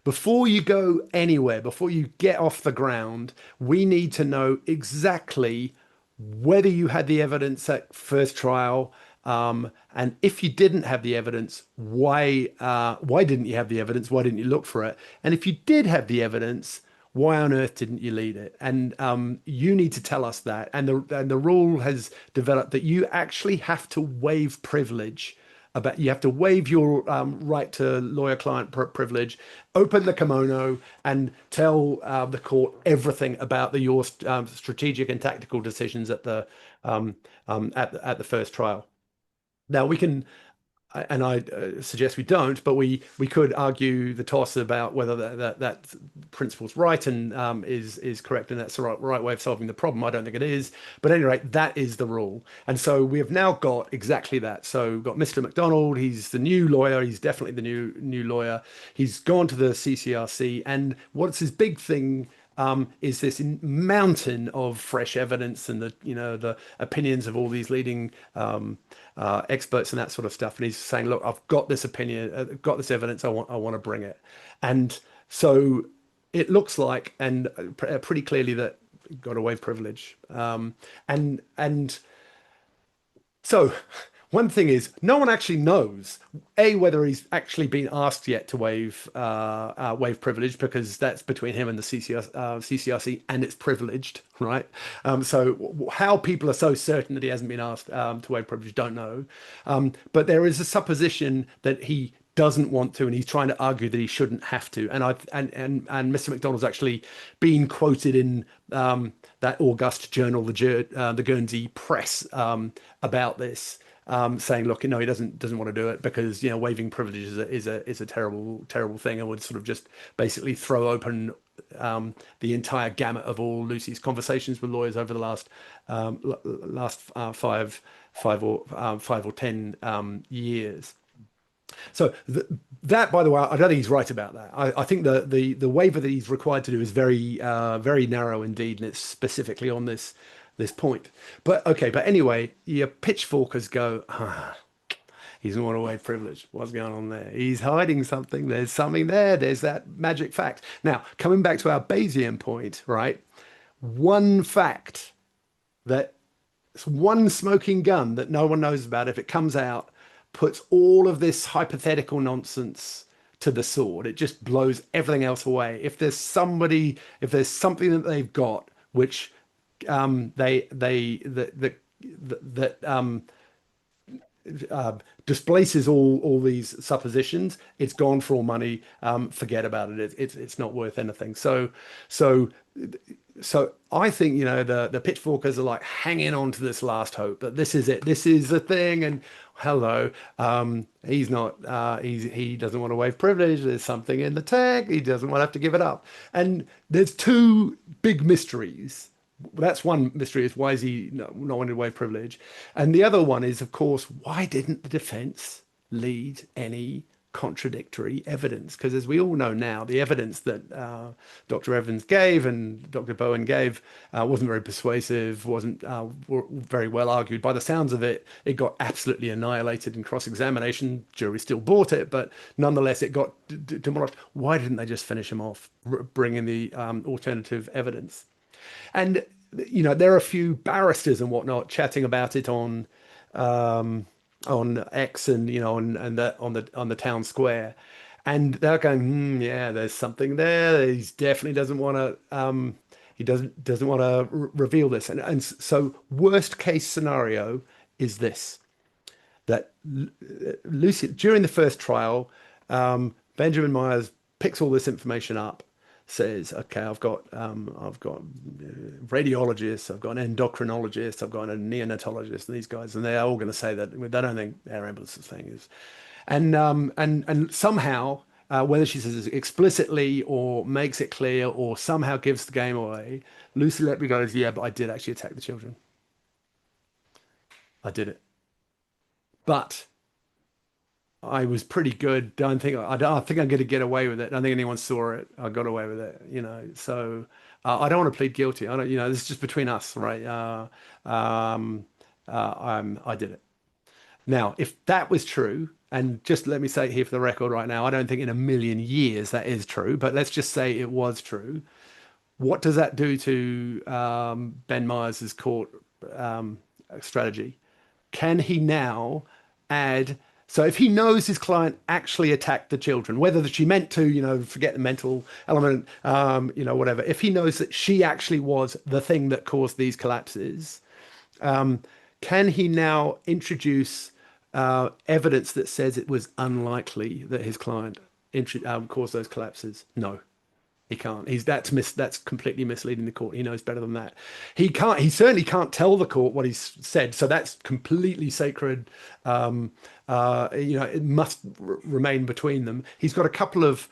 before you go anywhere, before you get off the ground, we need to know exactly whether you had the evidence at first trial, and if you didn't have the evidence, why didn't you have the evidence? Why didn't you look for it? And if you did have the evidence, why on earth didn't you lead it? And you need to tell us that. And the rule has developed that you actually have to waive privilege. About you have to waive your right to lawyer-client privilege, open the kimono, and tell the court everything about your strategic and tactical decisions at the first trial. Now we can, and I suggest we don't, but we could argue the toss about whether that principle's right and is correct, and that's the right way of solving the problem. I don't think it is, but at any rate, that is the rule. And so we have now got exactly that. So we've got Mr. McDonald. He's the new lawyer. He's definitely the new lawyer. He's gone to the CCRC, and what's his big thing? Is this mountain of fresh evidence and the opinions of all these leading experts and that sort of stuff. And he's saying, look, I've got this opinion, I've got this evidence. I want to bring it. And so it looks like, and pretty clearly, that you've got to waive privilege. And so one thing is, no one actually knows whether he's actually been asked yet to waive privilege, because that's between him and the CCRC, and it's privileged, right? So how people are so certain that he hasn't been asked to waive privilege, don't know. But there is a supposition that he doesn't want to, and he's trying to argue that he shouldn't have to. And Mr. McDonald's actually been quoted in that august journal, the Guernsey Press, about this. Saying, look, he doesn't want to do it because waiving privilege is a terrible thing, and would sort of just basically throw open the entire gamut of all Lucy's conversations with lawyers over the last 5 or 10 years. So that, by the way, I don't think he's right about that. I think the waiver that he's required to do is very narrow indeed, and it's specifically on this point. But anyway, your pitchforkers go, he doesn't want to waive privilege. What's going on there? He's hiding something. There's something there. There's that magic fact. Now, coming back to our Bayesian point, right? One fact it's one smoking gun that no one knows about, if it comes out, puts all of this hypothetical nonsense to the sword. It just blows everything else away. If there's something that they've got which displaces all these suppositions, it's gone for all money. Forget about it. It's not worth anything. So I think the pitchforkers are like hanging on to this last hope that this is it. This is the thing. And hello, he's not. He doesn't want to waive privilege. There's something in the tag. He doesn't want to have to give it up. And there's two big mysteries. That's one mystery, is why is he not wanting to waive privilege? And the other one is, of course, why didn't the defense lead any contradictory evidence? Because as we all know now, the evidence that Dr. Evans gave and Dr. Bowen gave wasn't very persuasive, wasn't very well argued. By the sounds of it, it got absolutely annihilated in cross-examination. Jury still bought it, but nonetheless, it got demolished. Why didn't they just finish him off, bring in the alternative evidence? And there are a few barristers and whatnot chatting about it on X and on the town square, and they're going, yeah, there's something there. He definitely doesn't want to. He doesn't want to reveal this, and so worst case scenario is this: that Lucy, during the first trial, Benjamin Myers picks all this information up, says, okay, I've got radiologists, I've got an endocrinologist, I've got a neonatologist, and these guys, and they're all going to say that they don't think our ambulance thing is, and somehow whether she says it explicitly or makes it clear or somehow gives the game away, Lucy Letby goes, yeah, but I did actually attack the children. I did it. But I was pretty good. I think I'm going to get away with it. I don't think anyone saw it. I got away with it, So I don't want to plead guilty. I don't, this is just between us, right? I did it. Now, if that was true, and just let me say it here for the record right now, I don't think in a million years that is true, but let's just say it was true. What does that do to Ben Myers's court strategy? Can he now add? So if he knows his client actually attacked the children, whether she meant to, forget the mental element, whatever. If he knows that she actually was the thing that caused these collapses, can he now introduce evidence that says it was unlikely that his client caused those collapses? No. He can't. That's completely misleading the court. He knows better than that. He can't. He certainly can't tell the court what he's said. So that's completely sacred. It must remain between them. He's got a couple of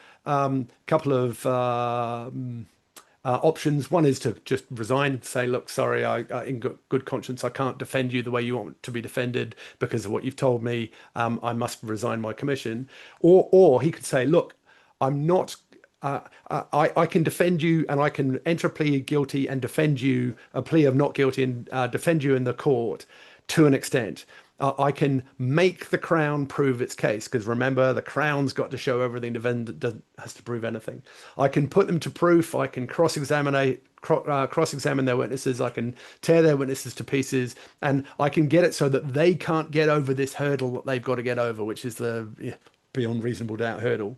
options. One is to just resign, say, look, sorry, in good conscience, I can't defend you the way you want to be defended because of what you've told me. I must resign my commission. Or he could say, look, I'm not. I can defend you, and I can enter a plea guilty and defend you, a plea of not guilty, and defend you in the court to an extent. I can make the Crown prove its case, because remember, the Crown's got to show everything. The defendant has to prove anything. I can put them to proof. I can cross-examine their witnesses. I can tear their witnesses to pieces, and I can get it so that they can't get over this hurdle that they've got to get over, which is the beyond reasonable doubt hurdle.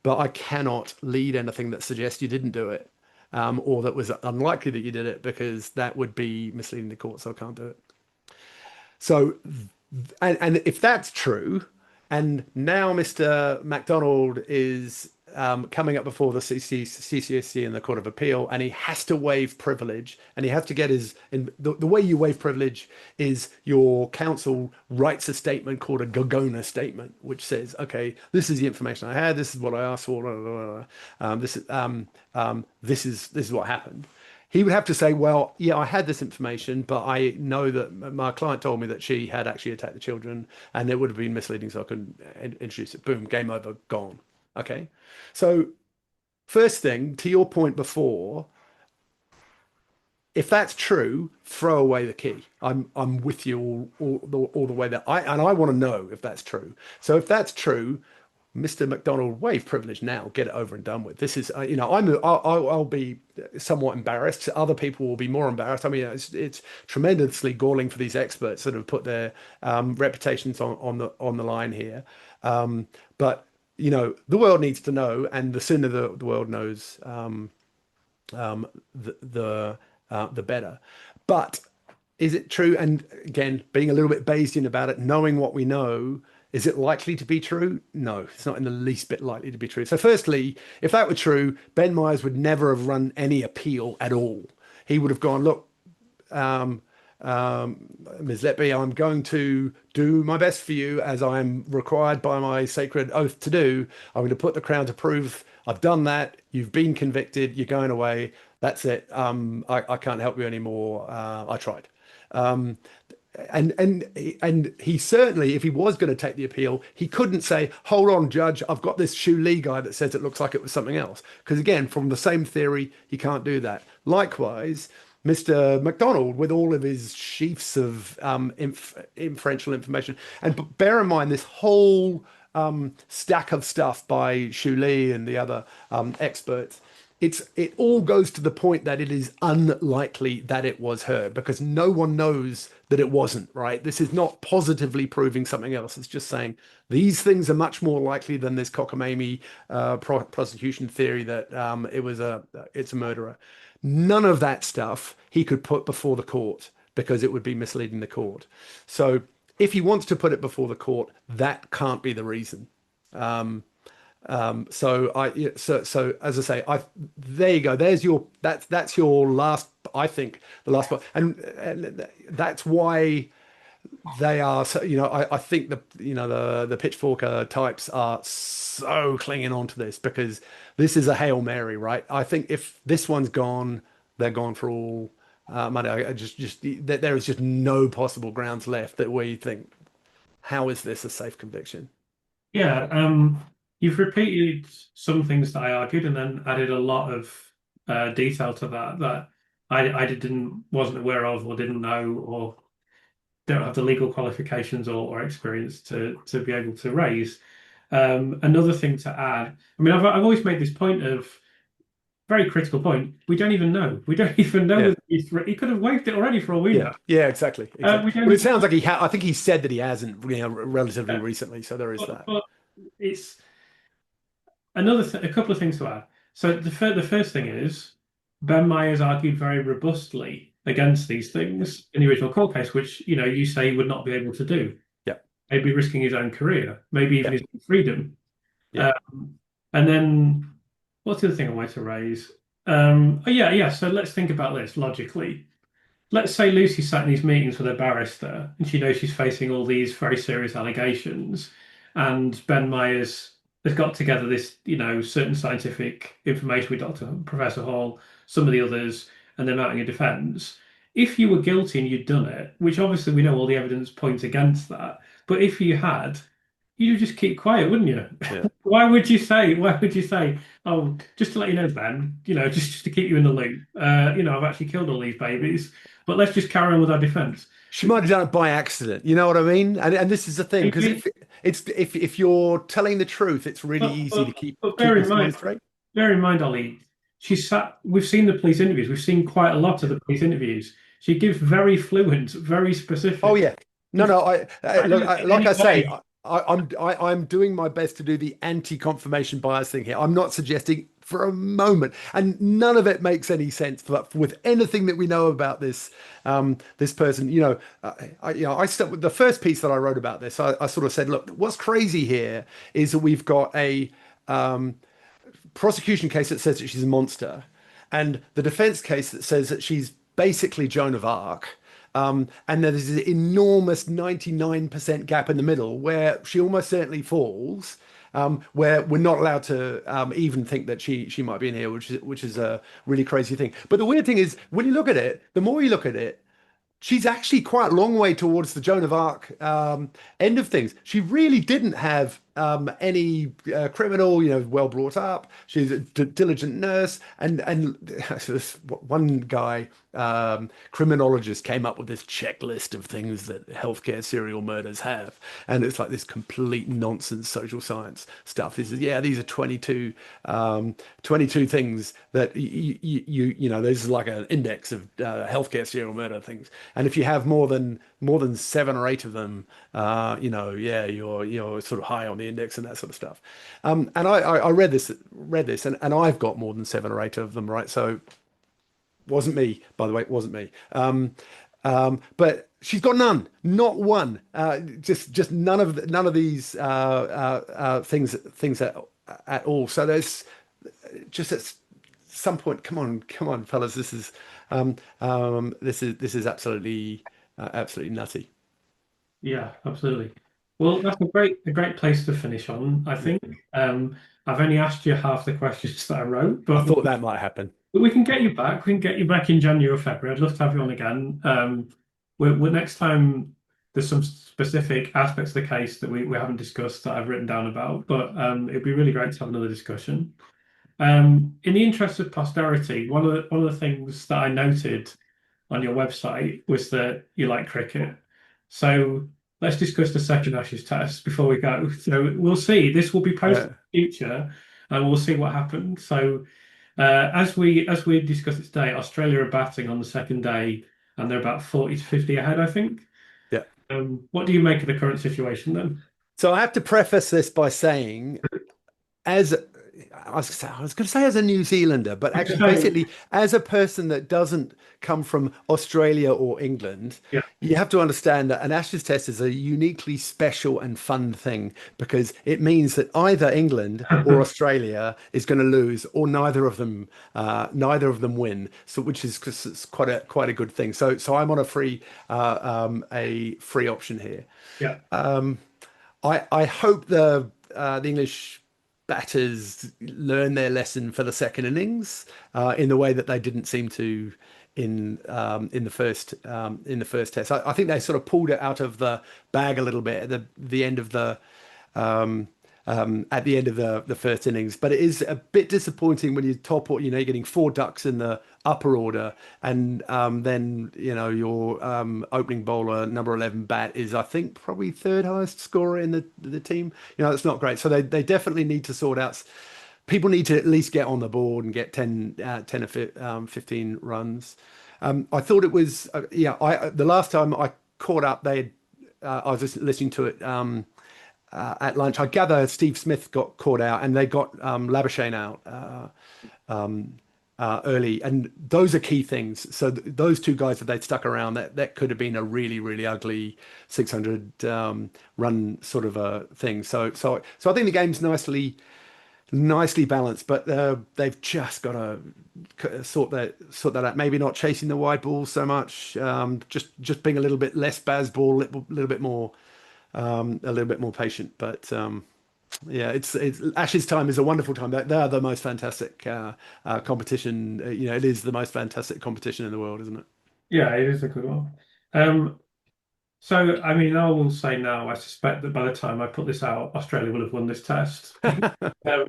But I cannot lead anything that suggests you didn't do it, or that was unlikely that you did it, because that would be misleading the court. So I can't do it. So, and if that's true, and now Mr. MacDonald is coming up before the CCSC in the Court of Appeal, and he has to waive privilege, and he has to get the way you waive privilege is your counsel writes a statement called a Gogona statement, which says, okay, this is the information I had, this is what I asked for, blah, blah, blah. This is what happened. He would have to say, well, yeah, I had this information, but I know that my client told me that she had actually attacked the children, and it would have been misleading, so I couldn't introduce it. Boom, game over, gone. Okay. So first thing, to your point before, if that's true, throw away the key. I'm with you all the way there. I want to know if that's true. So if that's true, Mr. MacDonald, waive privilege now. Get it over and done with. This is, I'll be somewhat embarrassed. Other people will be more embarrassed. I mean, it's tremendously galling for these experts that have put their reputations on the line here. But the world needs to know, and the sooner the world knows, the better. But is it true? And again, being a little bit Bayesian about it, knowing what we know. Is it likely to be true? No, it's not in the least bit likely to be true. So firstly, if that were true, Ben Myers would never have run any appeal at all. He would have gone, look, Ms. Letby, I'm going to do my best for you as I am required by my sacred oath to do. I'm going to put the Crown to proof. I've done that. You've been convicted. You're going away. That's it. I can't help you anymore. I tried. And he certainly, if he was going to take the appeal, he couldn't say, hold on, judge, I've got this Shu Lee guy that says it looks like it was something else. Because again, from the same theory, he can't do that. Likewise, Mr. MacDonald, with all of his sheafs of inferential information, and bear in mind this whole stack of stuff by Shu Lee and the other experts, it all goes to the point that it is unlikely that it was her, because no one knows that it wasn't, right? This is not positively proving something else. It's just saying these things are much more likely than this cockamamie prosecution theory that it's a murderer. None of that stuff he could put before the court, because it would be misleading the court. So if he wants to put it before the court, that can't be the reason. So as I say, there you go. That's your last, I think, the last part, and that's why They are so, I think the pitchforker types are so clinging on to this because this is a Hail Mary, right? I think if this one's gone, they're gone for all money. There is just no possible grounds left that we think, how is this a safe conviction? Yeah, you've repeated some things that I argued and then added a lot of detail to that I didn't wasn't aware of or didn't know or don't have the legal qualifications or experience to be able to raise. Another thing to add, I mean, I've always made this point of very critical point. We don't even know. We don't even know Yeah. whether he could have waived it already for all we know. Yeah, exactly, We exactly. don't Well, it even sounds like I think he said that he hasn't, relatively know. recently. So there is that. But it's a couple of things to add. So the first thing is Ben Myers argued very robustly against these things in the original court case, which you say he would not be able to do. Yeah, Maybe risking his own career, maybe even yeah, his own freedom. yeah. And then what's the other thing I wanted to raise? Oh, yeah. So let's think about this logically. Let's say Lucy sat in these meetings with her barrister and she knows she's facing all these very serious allegations, and Ben Myers has got together this, certain scientific information with Professor Hall, some of the others, and they're mounting a defense. If you were guilty and you'd done it, which obviously we know all the evidence points against that, but if you had, you'd just keep quiet, wouldn't you? Yeah. Why would you say, oh, just to let you know, Ben, just to keep you in the loop, I've actually killed all these babies, but let's just carry on with our defense. She might have done it by accident. You know what I mean? And this is the thing, because Maybe, if you're telling the truth, it's really but, easy to but, keep but keep your story straight. bear in mind, Ollie, we've seen the police interviews, we've seen quite a lot of the police interviews. She gives very fluent, very Oh specific. yeah. No, no. I Look. don't in Like any I say, way. I'm doing my best to do the anti-confirmation bias thing here. I'm not suggesting for a moment, and none of it makes any sense. But with anything that we know about this person, I start with the first piece that I wrote about this. I sort of said, look, what's crazy here is that we've got a prosecution case that says that she's a monster, and the defense case that says that she's basically Joan of Arc. And there's this enormous 99% gap in the middle where she almost certainly falls, where we're not allowed to even think that she might be in here, which is a really crazy thing. But the weird thing is, when you look at it, the more you look at it, she's actually quite a long way towards the Joan of Arc end of things. She really didn't have any criminal, well brought up. She's a diligent nurse, and this one guy, criminologist, came up with this checklist of things that healthcare serial murders have, and it's like this complete nonsense social science stuff. He says, yeah, these are 22 things that there's like an index of healthcare serial murder things, and if you have more than 7 or 8 of them, yeah, you're sort of high on the index and that sort of stuff. And I read this, and I've got more than 7 or 8 of them, right? So wasn't me, by the way, it wasn't me. But she's got none, not one. Just none of these things at all. So there's just at some point, come on, fellas, this is absolutely nutty. Yeah, absolutely. Well, that's a great place to finish on, I think. Yeah. I've only asked you half the questions that I wrote, I but thought that might happen. we can get you back. We can get you back in January or February. I'd love to have you on again. Next time there's some specific aspects of the case that we haven't discussed that I've written down about, but it'd be really great to have another discussion. In the interest of posterity, one of the things that I noted on your website was that you like cricket. So let's discuss the second Ashes test before we go. So we'll see. This will be posted Yeah. in the future, and we'll see what happened. So as we discussed it today, Australia are batting on the second day, and they're about 40 to 50 ahead, I think. Yeah. What do you make of the current situation then? So I have to preface this by saying, as I was going to say as a New Zealander, but actually, basically, as a person that doesn't come from Australia or England, Yeah. you have to understand that an Ashes test is a uniquely special and fun thing because it means that either England or Australia is going to lose, or neither of them win. So, which is 'cause it's quite a good thing. So I'm on a free option here. Yeah. I hope the English batters learn their lesson for the second innings in the way that they didn't seem to in the first test. I think they sort of pulled it out of the bag a little bit at the end of um, at the end of the first innings. But it is a bit disappointing when you you're getting four ducks in the upper order, and then your opening bowler, number 11 bat, is I think probably third highest scorer in the team. That's not great. So they definitely need to sort out. People need to at least get on the board and get 10 or 15 runs. I thought it was, the last time I caught up, I was just listening to it at lunch. I gather Steve Smith got caught out and they got Labuschagne out early. And those are key things. So those two guys, if they'd stuck around, that could have been a really, really ugly 600 run sort of a thing. So I think the game's nicely balanced, but they've just got to sort that out. Maybe not chasing the wide ball so much, just being a little bit less Bazball, a little bit more patient. But yeah, it's Ashes time is a wonderful time. They are the most fantastic competition. It is the most fantastic competition in the world, isn't it? Yeah, it is a good one. Um, so, I mean, I will say now, I suspect that by the time I put this out, Australia will have won this test. Um,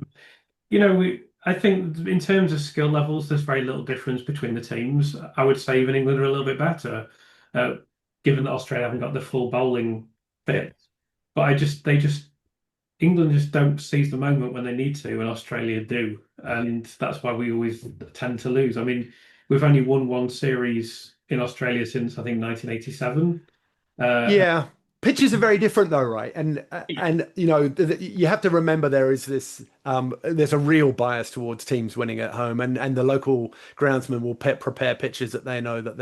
I think in terms of skill levels, there's very little difference between the teams. I would say even England are a little bit better, uh, given that Australia haven't got the full bowling Yeah. fit. But England just don't seize the moment when they need to, and Australia do, and that's why we always tend to lose. I mean, we've only won one series in Australia since I think 1987. Uh, Yeah, pitches are very different though, right? And you have to remember there is this there's a real bias towards teams winning at home, and the local groundsman will prepare pitches that they know that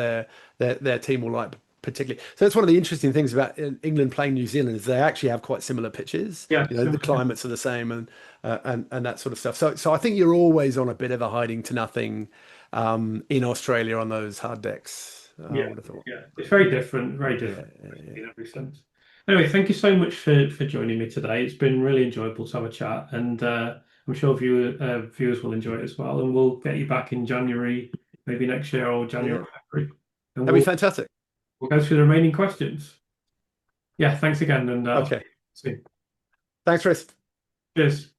their team will like particularly. So that's one of the interesting things about England playing New Zealand is they actually have quite similar pitches. yeah, The climates are the same and that sort of stuff. So I think you're always on a bit of a hiding to nothing in Australia on those hard decks. I yeah, would have thought. yeah. It's very Yeah, different yeah, yeah. in every sense. Anyway, thank you so much for joining me today. It's been really enjoyable to have a chat, and I'm sure viewers will enjoy it as well. And we'll get you back in January, maybe next year or January Yeah. or February, and That'd be fantastic. we'll go through the remaining questions. Yeah, thanks again, and I'll Okay. see you soon. Thanks, Chris. Cheers.